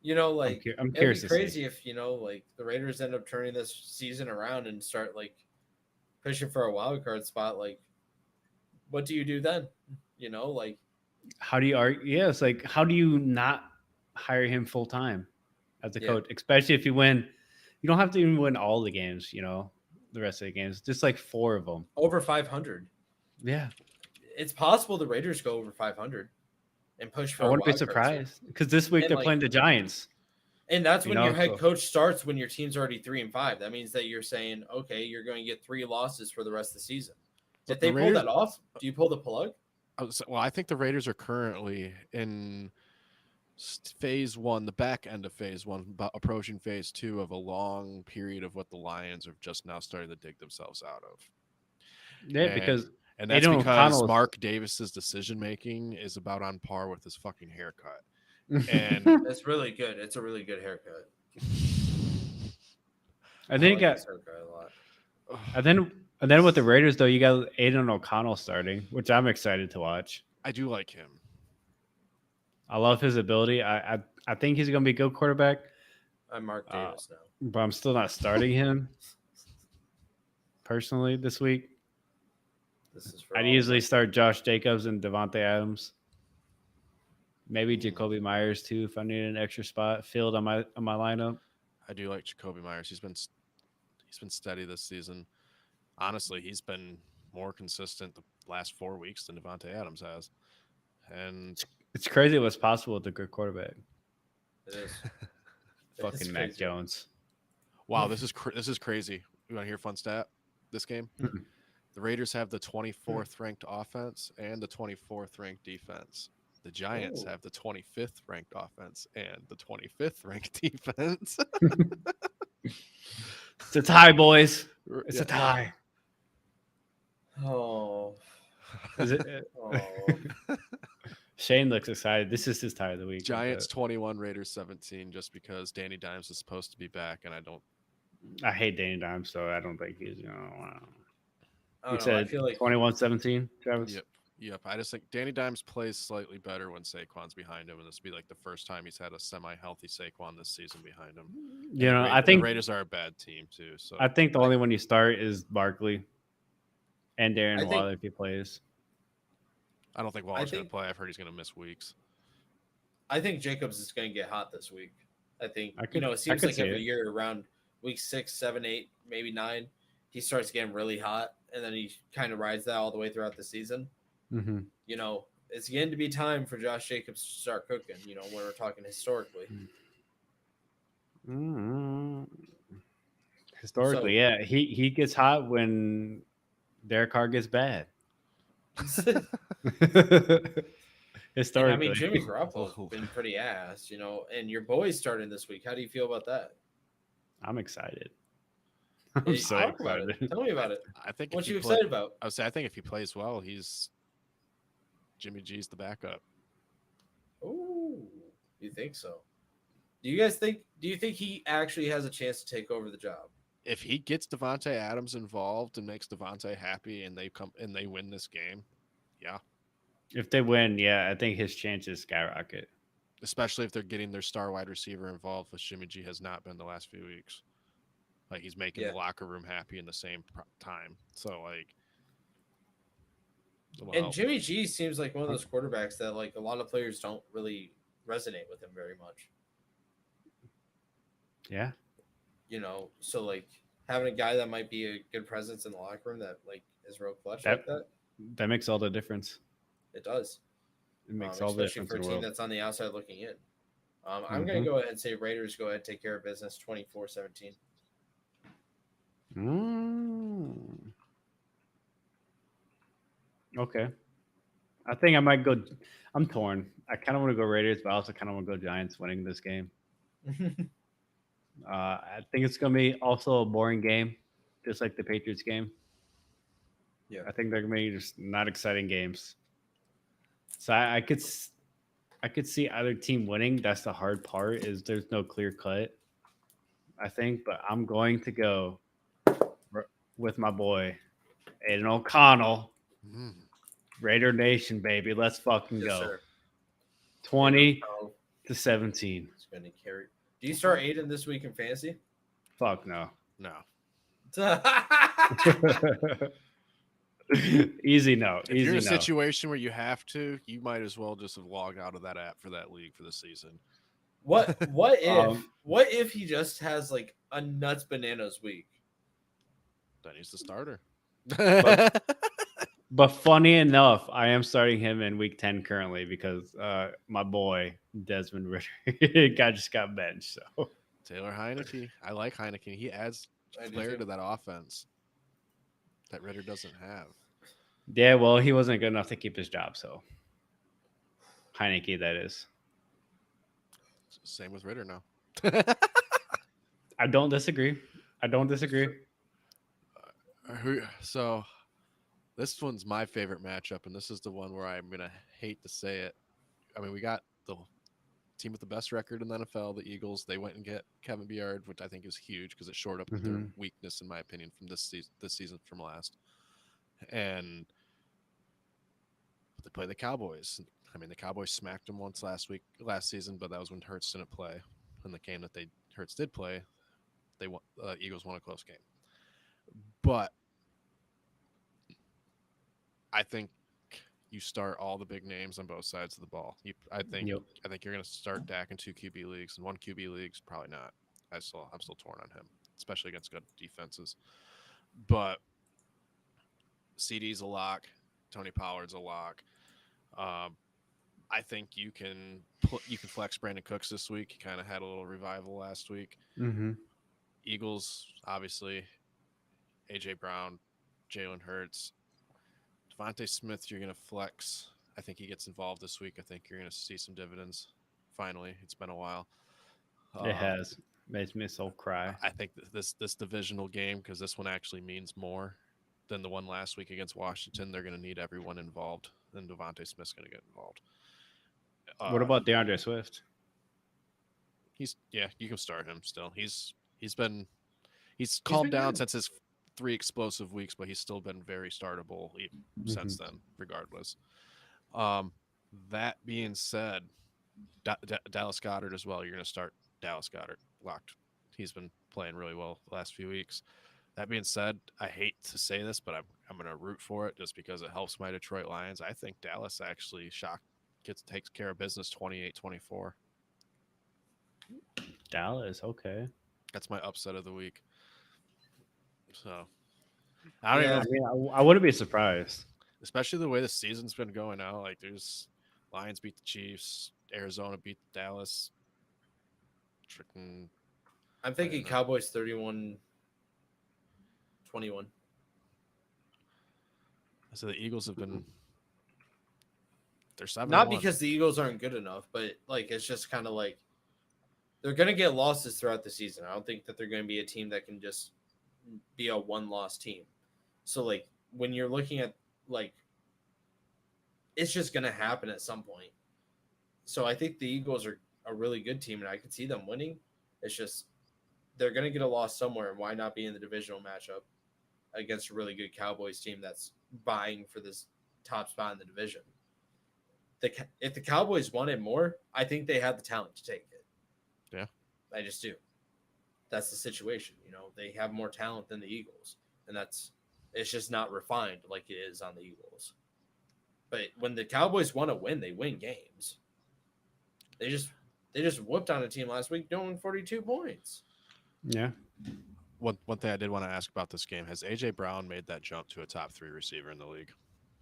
You know, like I'm it'd curious be to see. crazy if, you know, like the Raiders end up turning this season around and start like pushing for a wild card spot. Like, what do you do then? You know, like How do you argue? Yeah, it's like how do you not hire him full time as a Yeah. coach, especially if you win? You don't have to even win all the games, you know, the rest of the games, just like 4 of them. over 500. Yeah, It's possible the Raiders go over 500 and push for I a wouldn't be wild card spot. surprised because this week And, they're like, playing the Giants. And that's You when know, your head so- coach starts when your team's already 3-5. That means that you're saying, okay, you're going to get 3 losses for the rest of the season. But If they the pull Raiders- that off, do you pull the plug? Well, I think the Raiders are currently in phase 1, the back end of phase 1, approaching phase 2 of a long period of what the Lions are just now starting to dig themselves out of. Yeah, because And that's Aidan because O'Connell's- Mark Davis's decision making is about on par with his fucking haircut. And It's really good. It's a really good haircut. I think like his haircut a lot. and then with the Raiders though, you got Aidan O'Connell starting, which I'm excited to watch. I do like him. I love his ability. I think he's going to be a good quarterback, I'm Mark Davis now. but I'm still not starting him personally this week. This is for I'd all of easily us. start Josh Jacobs and Devontae Adams. Maybe Jacoby Myers too if I need an extra spot filled on my lineup. I do like Jacoby Myers. He's been steady this season. Honestly, he's been more consistent the last 4 weeks than Devontae Adams has. And It's crazy what's possible with a good quarterback. It is. Fucking It's Mac crazy. Jones. wow, this is crazy. You want to hear a fun stat? This game, Mhm. the Raiders have the 24th ranked offense and the 24th ranked defense. The Giants Oh. have the 25th ranked offense and the 25th ranked defense. It's a tie, boys. It's Yeah. a tie. Oh. Is it? Oh. Shane looks excited. This is his tie of the week. Giants 21, Raiders 17, just because Danny Dimes is supposed to be back, and I hate Danny Dimes, so I don't think he's. I You don't know. I said feel like 21-17, Travis? Yep. I just think Danny Dimes plays slightly better when Saquon's behind him, and this will be like the first time he's had a semi-healthy Saquon this season behind him. You know, I The think Raiders are a bad team too. So I think the only one you start is Barkley and I Darren think- Waller if he plays. I don't think Waller's going to think- play. I've heard he's going to miss weeks. I think Jacobs is going to get hot this week. I think I could- it I seems could like see every it. year around week 6, 7, 8, maybe 9, he starts getting really hot, and then he kind of rides that all the way throughout the season. Mm-hmm. You know, it's getting to be time for Josh Jacobs to start cooking. You know, when we're talking historically. Mm-hmm. Historically, So- yeah, he gets hot when Derek Carr gets bad. And, Historically, I mean, Jimmy Garoppolo's been pretty ass. You know, and your boy's starting this week. How do you feel about that? I'm excited. I'm Hey, so talk about excited. it. Tell me about it. I think. What if you he play- excited about? I would say I think if he plays well, Jimmy G's the backup. Oh, you think so? Do you guys think? Do you think he actually has a chance to take over the job? If he gets Devontae Adams involved and makes Devontae happy, and they win this game, yeah. If they win, yeah, I think his chances skyrocket. Especially if they're getting their star wide receiver involved, which Jimmy G has not been the last few weeks. Like he's making Yeah. the locker room happy in the same time. So like, it'll And help. Jimmy G seems like one of those quarterbacks that like a lot of players don't really resonate with him very much. Yeah, You know, so like having a guy that might be a good presence in the locker room that like is real clutch That- like that, that makes all the difference. it does. It makes all the Especially difference for a in the team world. that's on the outside looking in. I'm going Mhm. to go ahead and say Raiders go ahead take care of business 24-17. Mm. Okay. I think I might go. I'm torn. I kind of want to go Raiders, but I also kind of want to go Giants winning this game. I think it's going to be also a boring game, just like the Patriots game. Yeah. I think they're going to be just not exciting games. So I could see either team winning. That's the hard part is there's no clear cut. I think, but I'm going to go with my boy Aiden O'Connell, Mm. Raider Nation, baby. Let's fucking Yes, go. sir. 20 Oh, to 17. it's going to carry. Do you start Aiden this week in fantasy? Fuck no. No. Easy no. If you're in Easy a no. situation where you have to, you might as well just have logged out of that app for that league for the season. What if Um, what if he just has like a nuts bananas week? Then he's the starter. But funny enough, I am starting him in week 10 currently because my boy Desmond Ritter just got benched. So Taylor Heineke. I like Heineke. He adds I do flair too. to that offense that Ritter doesn't have. yeah, well, he wasn't good enough to keep his job. So Heineke, that is. Same with Ritter now. I don't disagree. So this one's my favorite matchup, and this is the one where I'm gonna hate to say it. I mean, we got the team with the best record in the NFL, the Eagles. They went and get Kevin Byard, which I think is huge because it shored up their Mhm. weakness, in my opinion, from this season from last. And they play the Cowboys. I mean, the Cowboys smacked them once last season, but that was when Hurts didn't play. In the game that Hurts did play, they won. Eagles won a close game, but I think you start all the big names on both sides of the ball. I think you're going to start Dak in 2 QB leagues, and 1 QB leagues probably not. I'm still torn on him, especially against good defenses. But CD's a lock. Tony Pollard's a lock. I think you can flex Brandon Cooks this week. He kind of had a little revival last week. Mm-hmm. Eagles, obviously, AJ Brown, Jalen Hurts, Devontae Smith. You're gonna flex. I think he gets involved this week. I think you're going to see some dividends. Finally, it's been a while. It has. Makes me so cry. I think this divisional game, because this one actually means more than the one last week against Washington, they're going to need everyone involved. And Devontae Smith's going to get involved. What about DeAndre Swift? You can start him still. He's calmed down good. since his 3 explosive weeks, but he's still been very startable since then, regardless. That being said, Dallas Goedert as well. You're going to start Dallas Goedert locked. He's been playing really well the last few weeks. That being said, I hate to say this, but I'm going to root for it just because it helps my Detroit Lions. I think Dallas actually takes care of business 28-24. Dallas, okay. That's my upset of the week. So I don't Yeah. even I mean, I wouldn't be surprised. especially the way the season's been going out. Like there's Lions beat the Chiefs, Arizona beat Dallas. Freaking I'm thinking know. Cowboys 31-21. So the Eagles have been they're 7-1. Not because the Eagles aren't good enough, but like it's just kind of like they're going to get losses throughout the season. I don't think that they're going to be a team that can just be a one-loss team. So like when you're looking at like it's just going to happen at some point. So I think the Eagles are a really good team and I can see them winning. It's just they're going to get a loss somewhere, and why not be in the divisional matchup against a really good Cowboys team that's vying for this top spot in the division? If the Cowboys wanted more, I think they have the talent to take it. Yeah. I just do. That's the situation. You know, they have more talent than the Eagles, and it's just not refined like it is on the Eagles. But when the Cowboys want to win, they win games. They just whooped on a team last week doing 42 points. Yeah. One thing I did want to ask about this game, has AJ Brown made that jump to a top 3 receiver in the league?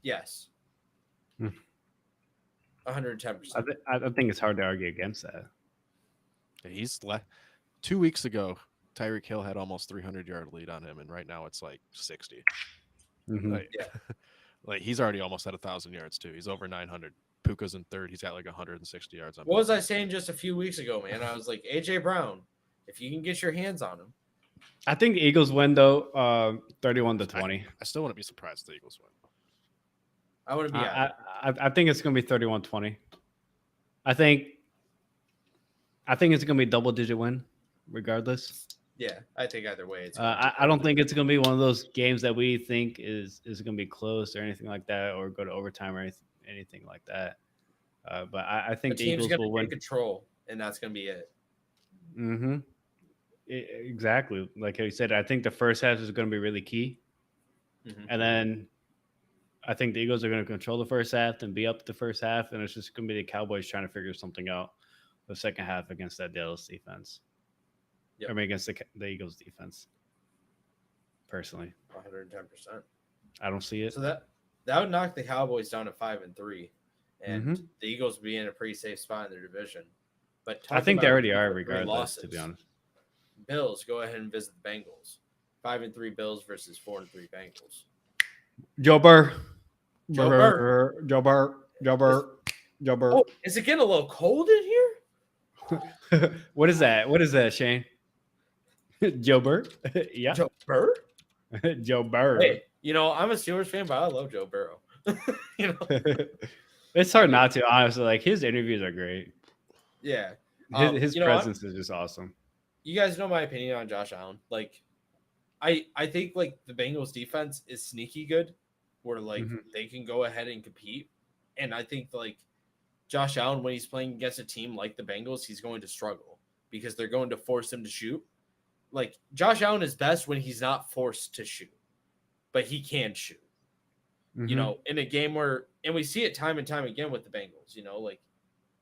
Yes. Hmm. 110%. I think it's hard to argue against that. He's 2 weeks ago, Tyreek Hill had almost 300-yard lead on him, and right now it's like 60. Mhm. Like, Yeah. like he's already almost at 1,000 yards too. He's over 900. Puka's in third. He's got like 160 yards on. What was I saying just a few weeks ago, man? I was like, AJ Brown, if you can get your hands on him. I think the Eagles win though, 31-20. I still wouldn't be surprised if the Eagles win. I wouldn't be I think it's gonna be 31-20. I think it's gonna be a double-digit win, regardless. Yeah, I think either way it's I don't think it's gonna be one of those games that we think is gonna be close or anything like that, or go to overtime or anything like that. But I think the team's Eagles gonna will win. take control, and that's gonna be it. Mm-hmm. Exactly. Like you said, I think the first half is going to be really key. Mhm. And then I think the Eagles are going to control the first half and be up the first half. And it's just going to be the Cowboys trying to figure something out the second half against that Dallas defense. Yep. I mean, against the Eagles defense. Personally, 110%. I don't see it. So that would knock the Cowboys down to 5-3, and Mhm. the Eagles would be in a pretty safe spot in their division. But I think they talking already about are, three regardless, to losses, be honest. Bills, go ahead and visit the Bengals. 5-3 Bills versus 4-3 Bengals. Joe Burr. Joe Burr. Joe Burr. Joe Burr. Joe Burr. Oh, is it getting a little cold in here? What is that? What is that, Shane? Joe Burr? Yeah. Joe Burr? Joe Burr. Hey, you know, I'm a Steelers fan, but I love Joe Burrow. You know, It's hard not to, honestly. Like, his interviews are great. yeah. His you know, presence is just awesome. You guys know my opinion on Josh Allen. Like, I think like the Bengals defense is sneaky good, where like Mhm. they can go ahead and compete. And I think like Josh Allen, when he's playing against a team like the Bengals, he's going to struggle because they're going to force him to shoot. Like Josh Allen is best when he's not forced to shoot, but he can shoot. You Mhm. know, in a game where, and we see it time and time again with the Bengals, you know, like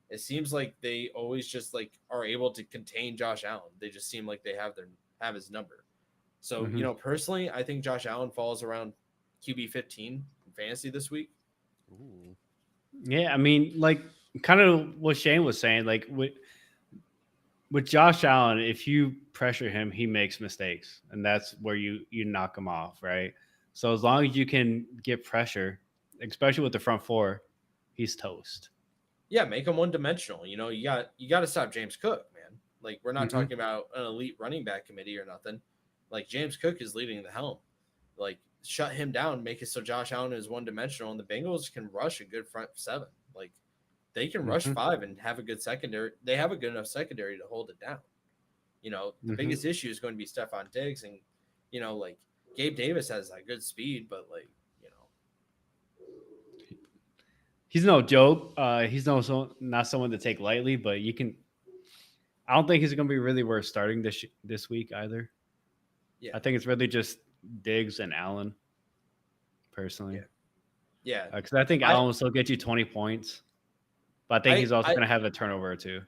it seems like they always just like are able to contain Josh Allen. They just seem like they have his number. So, Mhm. you know, personally, I think Josh Allen falls around QB 15 in fantasy this week. Ooh. Yeah, I mean, like, kind of what Shane was saying, like, with Josh Allen, if you pressure him, he makes mistakes, and that's where you knock him off, right? So as long as you can get pressure, especially with the front four, he's toast. Yeah, make him one dimensional. You got to stop James Cook, man. Like, we're not Mhm. talking about an elite running back committee or nothing. Like, James Cook is leading the helm. Like, shut him down, make it so Josh Allen is one dimensional, and the Bengals can rush a good front seven. Like, they can rush Mhm. 5 and have a good secondary. They have a good enough secondary to hold it down. The Mhm. biggest issue is going to be Stephon Diggs, and like Gabe Davis has that good speed, but like He's no joke. He's not someone to take lightly, but I don't think he's going to be really worth starting this week either. Yeah. I think it's really just Diggs and Allen, personally. yeah. Because I think I- Allen will still get you 20 points, but I think he's also I- going to have a turnover or two.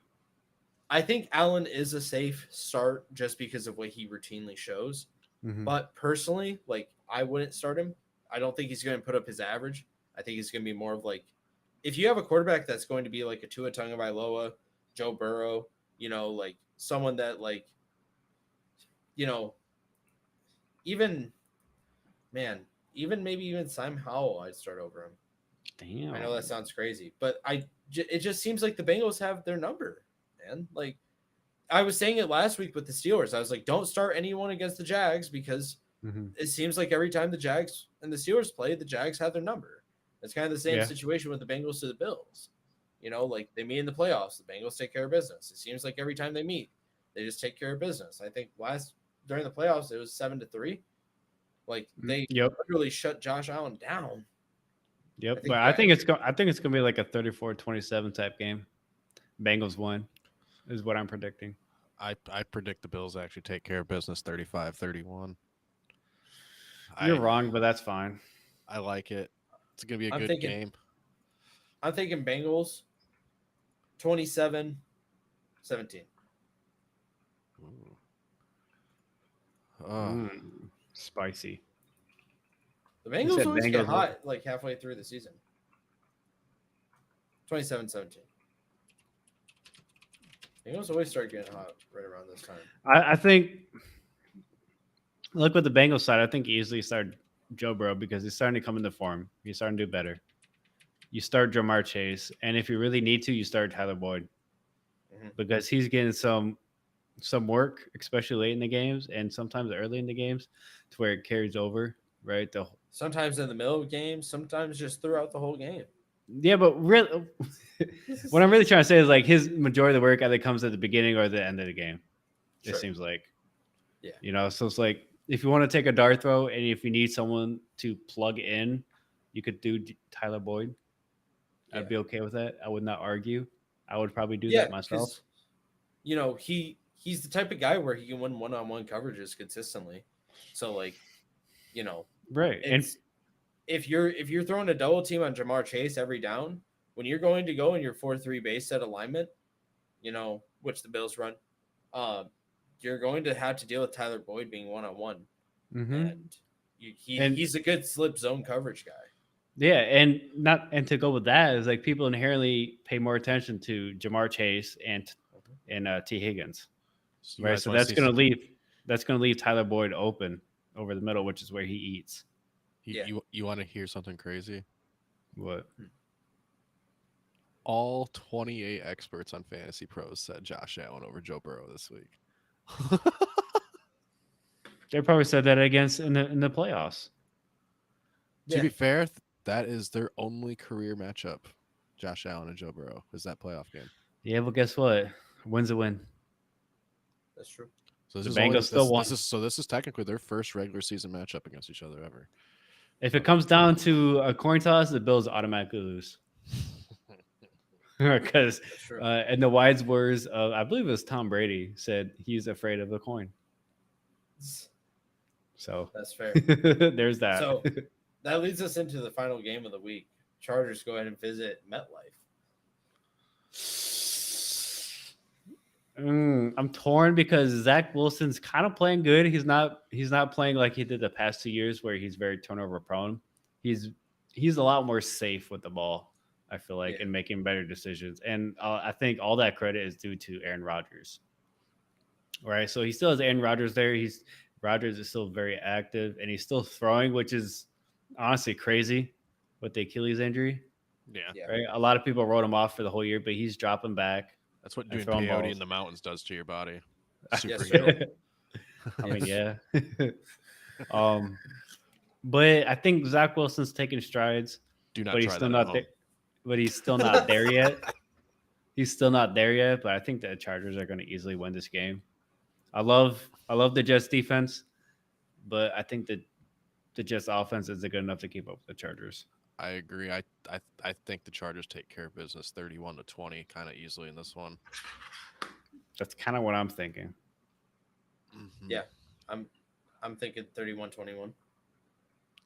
I think Allen is a safe start just because of what he routinely shows. Mhm. But personally, like, I wouldn't start him. I don't think he's going to put up his average. I think he's going to be more of like, if you have a quarterback that's going to be like a Tua Tagovailoa, Joe Burrow, like someone that like, even maybe even Sam Howell, I'd start over him. Damn. I know that sounds crazy, but it just seems like the Bengals have their number, man. Like, I was saying it last week with the Steelers. I was like, don't start anyone against the Jags because Mhm. it seems like every time the Jags and the Steelers play, the Jags have their number. It's kind of the same Yeah. situation with the Bengals to the Bills. Like, they meet in the playoffs, the Bengals take care of business. It seems like every time they meet, they just take care of business. I think during the playoffs, it was 7-3. Like, they Yep. literally shut Josh Allen down. Yep. think But I that- think it's going to be like a 34-27 type game. Bengals win is what I'm predicting. I predict the Bills actually take care of business 35-31. You're wrong, but that's fine. I like it. It's going to be a I'm good thinking- game. I'm thinking Bengals 27-17. Ooh. Spicy. The said Bengals always get Bengals hot like halfway through the season. 27-17. Bengals always start getting hot right around this time. I think, look with the Bengals side, I think you easily start Joe Burrow because he's starting to come into form. He's starting to do better. You start Jamar Chase, and if you really need to, you start Tyler Boyd Mhm. because he's getting some work, especially late in the games and sometimes early in the games, to where it carries over, right? Sometimes in the middle of games, sometimes just throughout the whole game. Yeah, but really, what I'm really trying to say is like his majority of the work either comes at the beginning or the end of the game. Sure. It seems like, Yeah. So it's like if you want to take a dart throw and if you need someone to plug in, you could do Tyler Boyd. I'd be okay with that. I would not argue. I would probably do that myself. 'Cause, he's the type of guy where he can win one-on-one coverages consistently. So like, Right. And if you're throwing a double team on Jamar Chase every down, when you're going to go in your 4-3 base set alignment, which the Bills run, you're going to have to deal with Tyler Boyd being one-on-one, and he's a good slip zone coverage guy. yeah, and to go with that is like people inherently pay more attention to Jamar Chase and T Higgins, So you right? guys So wanna that's see going to leave Tyler Boyd open over the middle, which is where he eats. You want to hear something crazy? What? All 28 experts on Fantasy Pros said Josh Allen over Joe Burrow this week. They probably said that in the playoffs. To be fair, that is their only career matchup. Josh Allen and Joe Burrow is that playoff game. Yeah, but guess what? Win's a win. That's true. So The this Bengals is still won. this is technically their first regular season matchup against each other ever. If it comes down to a coin toss, the Bills automatically lose. Because That's true. in the wise words of, I believe it was Tom Brady, said he's afraid of the coin. So That's fair. there's that. So that leads us into the final game of the week. Chargers go ahead and visit MetLife. I'm torn because Zach Wilson's kind of playing good. He's not playing like he did the past 2 years where he's very turnover prone. He's a lot more safe with the ball, I feel like, and making better decisions. And I think all that credit is due to Aaron Rodgers. Right? So he still has Aaron Rodgers there. Rodgers is still very active and he's still throwing, which is honestly crazy with the Achilles injury. Yeah, Yeah. right? A lot of people wrote him off for the whole year, but he's dropping back. that's what And doing throwing peyote balls. in the mountains does to your body. Yes, Superhero. I mean, yeah. um, but I think Zach Wilson's taking strides, Do not but he's try still that at not there. home. But he's still not there yet. He's still not there yet. But I think the Chargers are going to easily win this game. I love the Jets defense, but I think that the Jets offense isn't good enough to keep up with the Chargers. I agree. I think the Chargers take care of business 31-20 kind of easily in this one. That's kind of what I'm thinking. Mhm. Yeah. I'm thinking 31-21.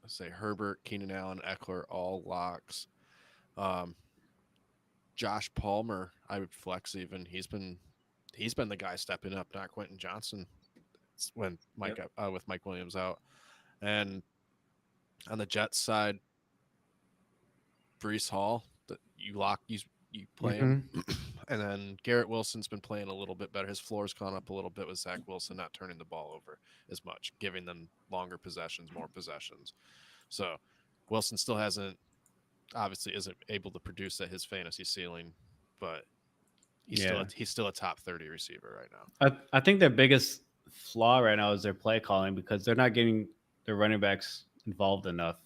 I say Herbert, Keenan Allen, Eckler, all locks. Josh Palmer, I would flex even. He's been the guy stepping up, not Quentin Johnson. When with Mike Williams out, and on the Jets side, Brees Hall, you play him, and then Garrett Wilson's been playing a little bit better. His floor's gone up a little bit with Zach Wilson not turning the ball over as much, giving them longer possessions, more possessions. So Wilson still obviously isn't able to produce at his fantasy ceiling, but he's still a top 30 receiver right now. I think their biggest flaw right now is their play calling because they're not getting their running backs involved enough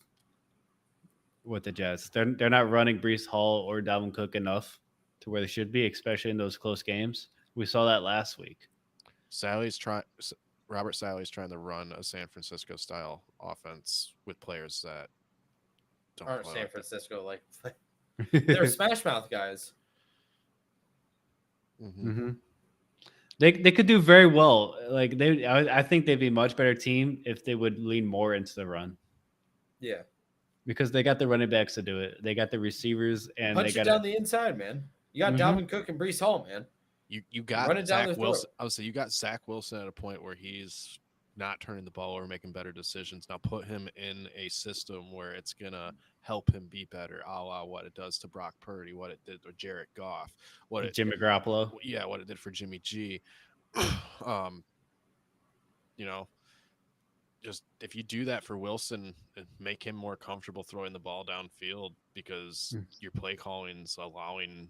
with the Jets. They're not running Brees Hall or Dalvin Cook enough to where they should be, especially in those close games. We saw that last week. Robert Saleh's trying to run a San Francisco style offense with players that don't Aren't play San like that. Francisco like they're smash mouth guys. Mhm. They could do very well. Like I think they'd be a much better team if they would lean more into the run Yeah. because they got the running backs to do it. They got the receivers and Punch they it got down the inside, man. You got Dalvin Cook and Brees Hall, man. You got Run it down their Zach throat. Wilson. I would say you got Zach Wilson at a point where he's not turning the ball or making better decisions. Now put him in a system where it's gonna help him be better, a la what it does to Brock Purdy, what it did to Jared Goff, Jimmy Garoppolo. what it did for Jimmy G. You know, just if you do that for Wilson and make him more comfortable throwing the ball downfield because your play calling's allowing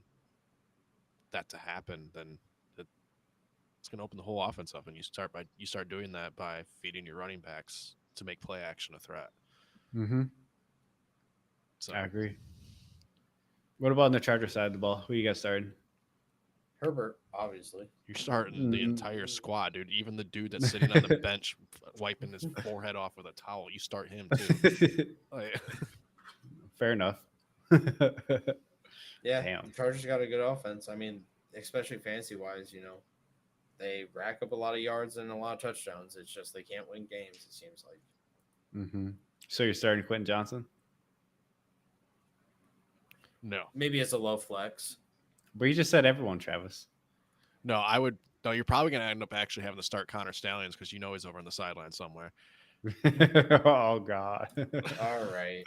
that to happen, then it's going to open the whole offense up, and you start doing that by feeding your running backs to make play action a threat. So I agree. What about on the Charger side of the ball? Who you got started? Herbert, obviously. you're starting the entire squad, dude. Even the dude that's sitting on the bench wiping his forehead off with a towel, you start him too. Like, Fair enough. Yeah, Damn. the Chargers got a good offense. I mean, especially fantasy wise, they rack up a lot of yards and a lot of touchdowns. It's just they can't win games. It seems like. So you're starting Quentin Johnson, no, Maybe it's a low flex. but you just said everyone, Travis. no, I would. No, you're probably going to end up actually having to start Connor Stallions because he's over on the sideline somewhere. Oh God. All right.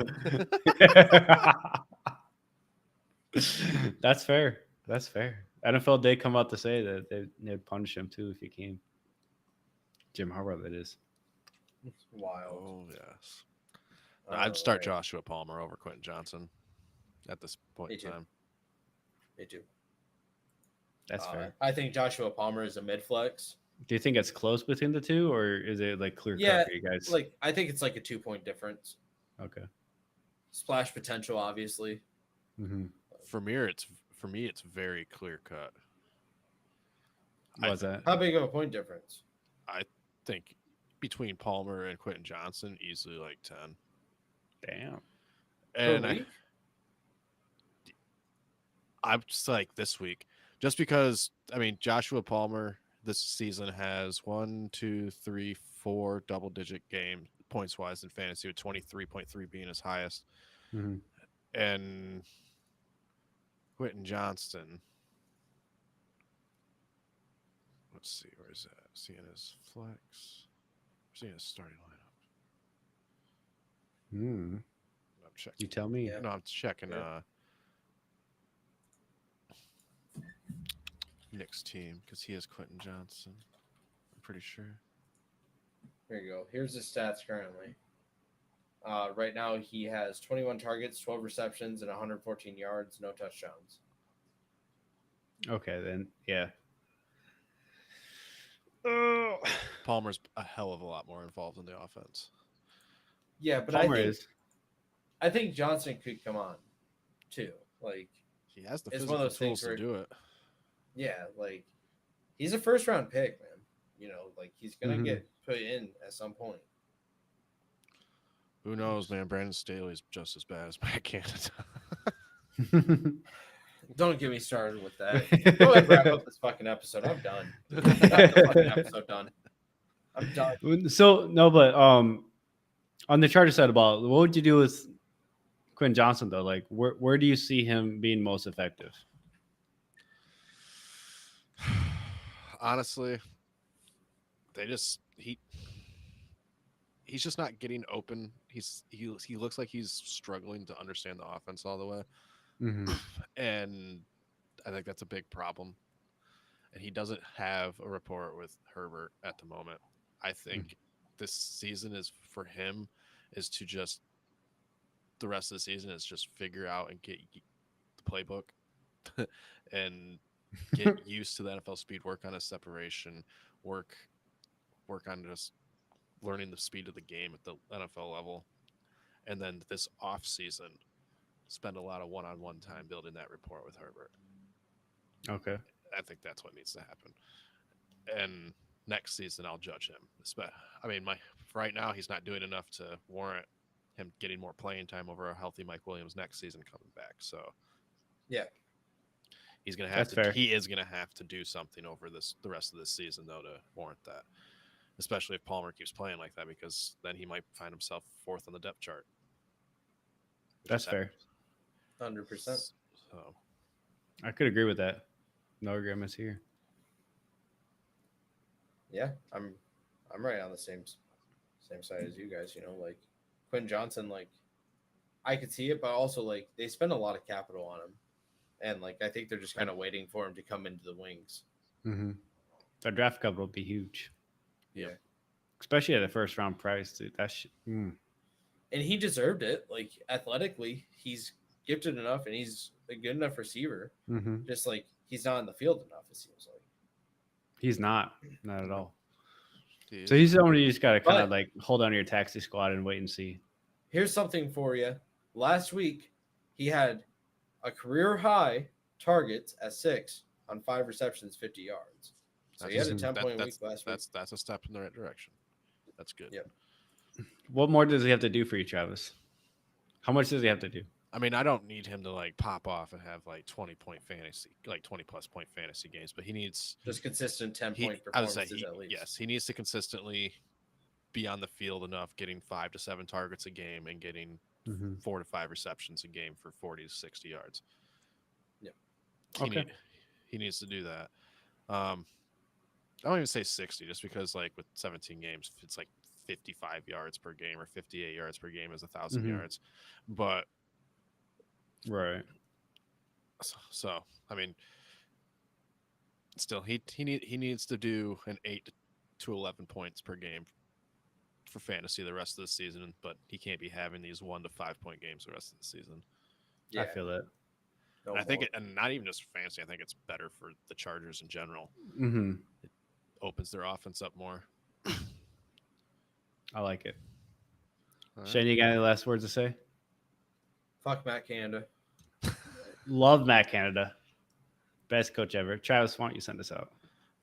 That's fair. That's fair. NFL did come out to say that they'd punish him too if he came. Jim Harbaugh, that is. It's wild. Oh yes, I'd start Right. Joshua Palmer over Quentin Johnson at this point Me in too. time. Me too. That's fair. I think Joshua Palmer is a mid flex. Do you think it's close between the two, or is it like clear Yeah, cut for you guys? I think it's like a 2-point difference. Okay. Splash potential, obviously. For me, it's very clear cut. What's that? How big of a point difference? I think between Palmer and Quentin Johnson, easily like 10. Damn. And Per week? I'm just like this week, just because Joshua Palmer this season has 4 double-digit game points wise in fantasy, with 23.3 being his highest, and Quentin Johnston. Let's see, where is that? Seeing his flex, seeing his starting lineup. I'm checking. You tell me. Yeah. No, I'm checking. Yeah. Nick's team because he has Quentin Johnson. I'm pretty sure. Here you go. Here's the stats currently. Right now, he has 21 targets, 12 receptions, and 114 yards, no touchdowns. Okay, then yeah. Palmer's a hell of a lot more involved in the offense. Yeah, but Palmer is. I think Johnson could come on too. Like, He has the It's one physical of those things tools to where- do it. yeah, like he's a first round pick, man. You know, like he's gonna Mhm. get put in at some point. Who knows, man? Brandon Staley's just as bad as Matt Canada. Don't get me started with that. Go ahead, wrap up this fucking episode. I'm done. Got the fucking episode done. I'm done. So no, but on the Chargers side of the ball, what would you do with Quinn Johnson though? Like, where do you see him being most effective? Honestly, he's just not getting open. He looks like he's struggling to understand the offense all the way, and I think that's a big problem. And he doesn't have a rapport with Herbert at the moment. I think this season is for him is to just the rest of the season is just figure out and get the playbook and get used to the NFL speed, work on his separation, work on just learning the speed of the game at the NFL level. And then this off season, spend a lot of one-on-one time building that rapport with Herbert. Okay. I think that's what needs to happen. And next season, I'll judge him. I mean, right now, he's not doing enough to warrant him getting more playing time over a healthy Mike Williams next season coming back. So, Yeah. he's gonna have That's fair. He is gonna have to do something over the rest of this season though to warrant that. Especially if Palmer keeps playing like that, because then he might find himself fourth on the depth chart. That's fair. 100%. So I could agree with that. No agreements here. Yeah, I'm right on the same side as you guys. You know, like Quinn Johnson, like I could see it, but also like they spend a lot of capital on him, and like I think they're just kind of waiting for him to come into the wings. The draft capital will be huge. Yeah. Especially at a first round price, dude. And he deserved it. Like athletically, he's gifted enough, and he's a good enough receiver. Just like he's not in the field enough, it seems like. He's not at all. he So he's somebody you just gotta kind But- of like hold on to your taxi squad and wait and see. Here's something for you. Last week, he had a career high targets at 6 on 5 receptions, 50 yards. So he had a 10-point week last week. That's a step in the right direction. That's good. Yep. What more does he have to do for you, Travis? How much does he have to do? I mean, I don't need him to like pop off and have like 20 plus point fantasy games, but he needs Just consistent 10-point I would performances say at least. yes, he needs to consistently be on the field enough, getting 5 to 7 targets a game and getting 4 to 5 receptions a game for 40 to 60 yards. Yep. He needs to do that. I don't even say 60, just because like with 17 games, it's like 55 yards per game or 58 yards per game is 1,000 yards. But Right. so I mean, still he needs to do an 8 to 11 points per game for fantasy the rest of the season, but he can't be having these 1 to 5 point games the rest of the season. Yeah, I feel that. no And I think more. and not even just fantasy, I think it's better for the Chargers in general. Opens their offense up more. I like it. All right. Shane, you got any last words to say? Fuck Matt Canada. Love Matt Canada. Best coach ever. Travis, why don't you send us out?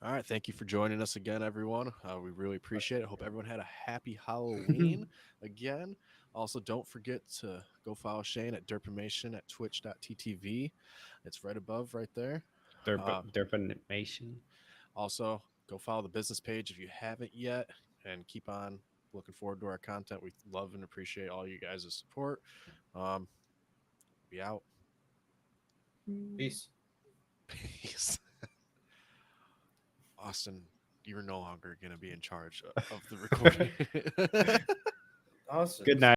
All right. Thank you for joining us again, everyone. We really appreciate it. Hope everyone had a happy Halloween again. Also, don't forget to go follow Shane at Derpimation at twitch.tv. It's right above right there. Derpination. Also, go follow the business page if you haven't yet, and keep on looking forward to our content. We love and appreciate all you guys' support. Be out. Peace. Peace. Austin, you're no longer going to be in charge of the recording. Awesome. Good night.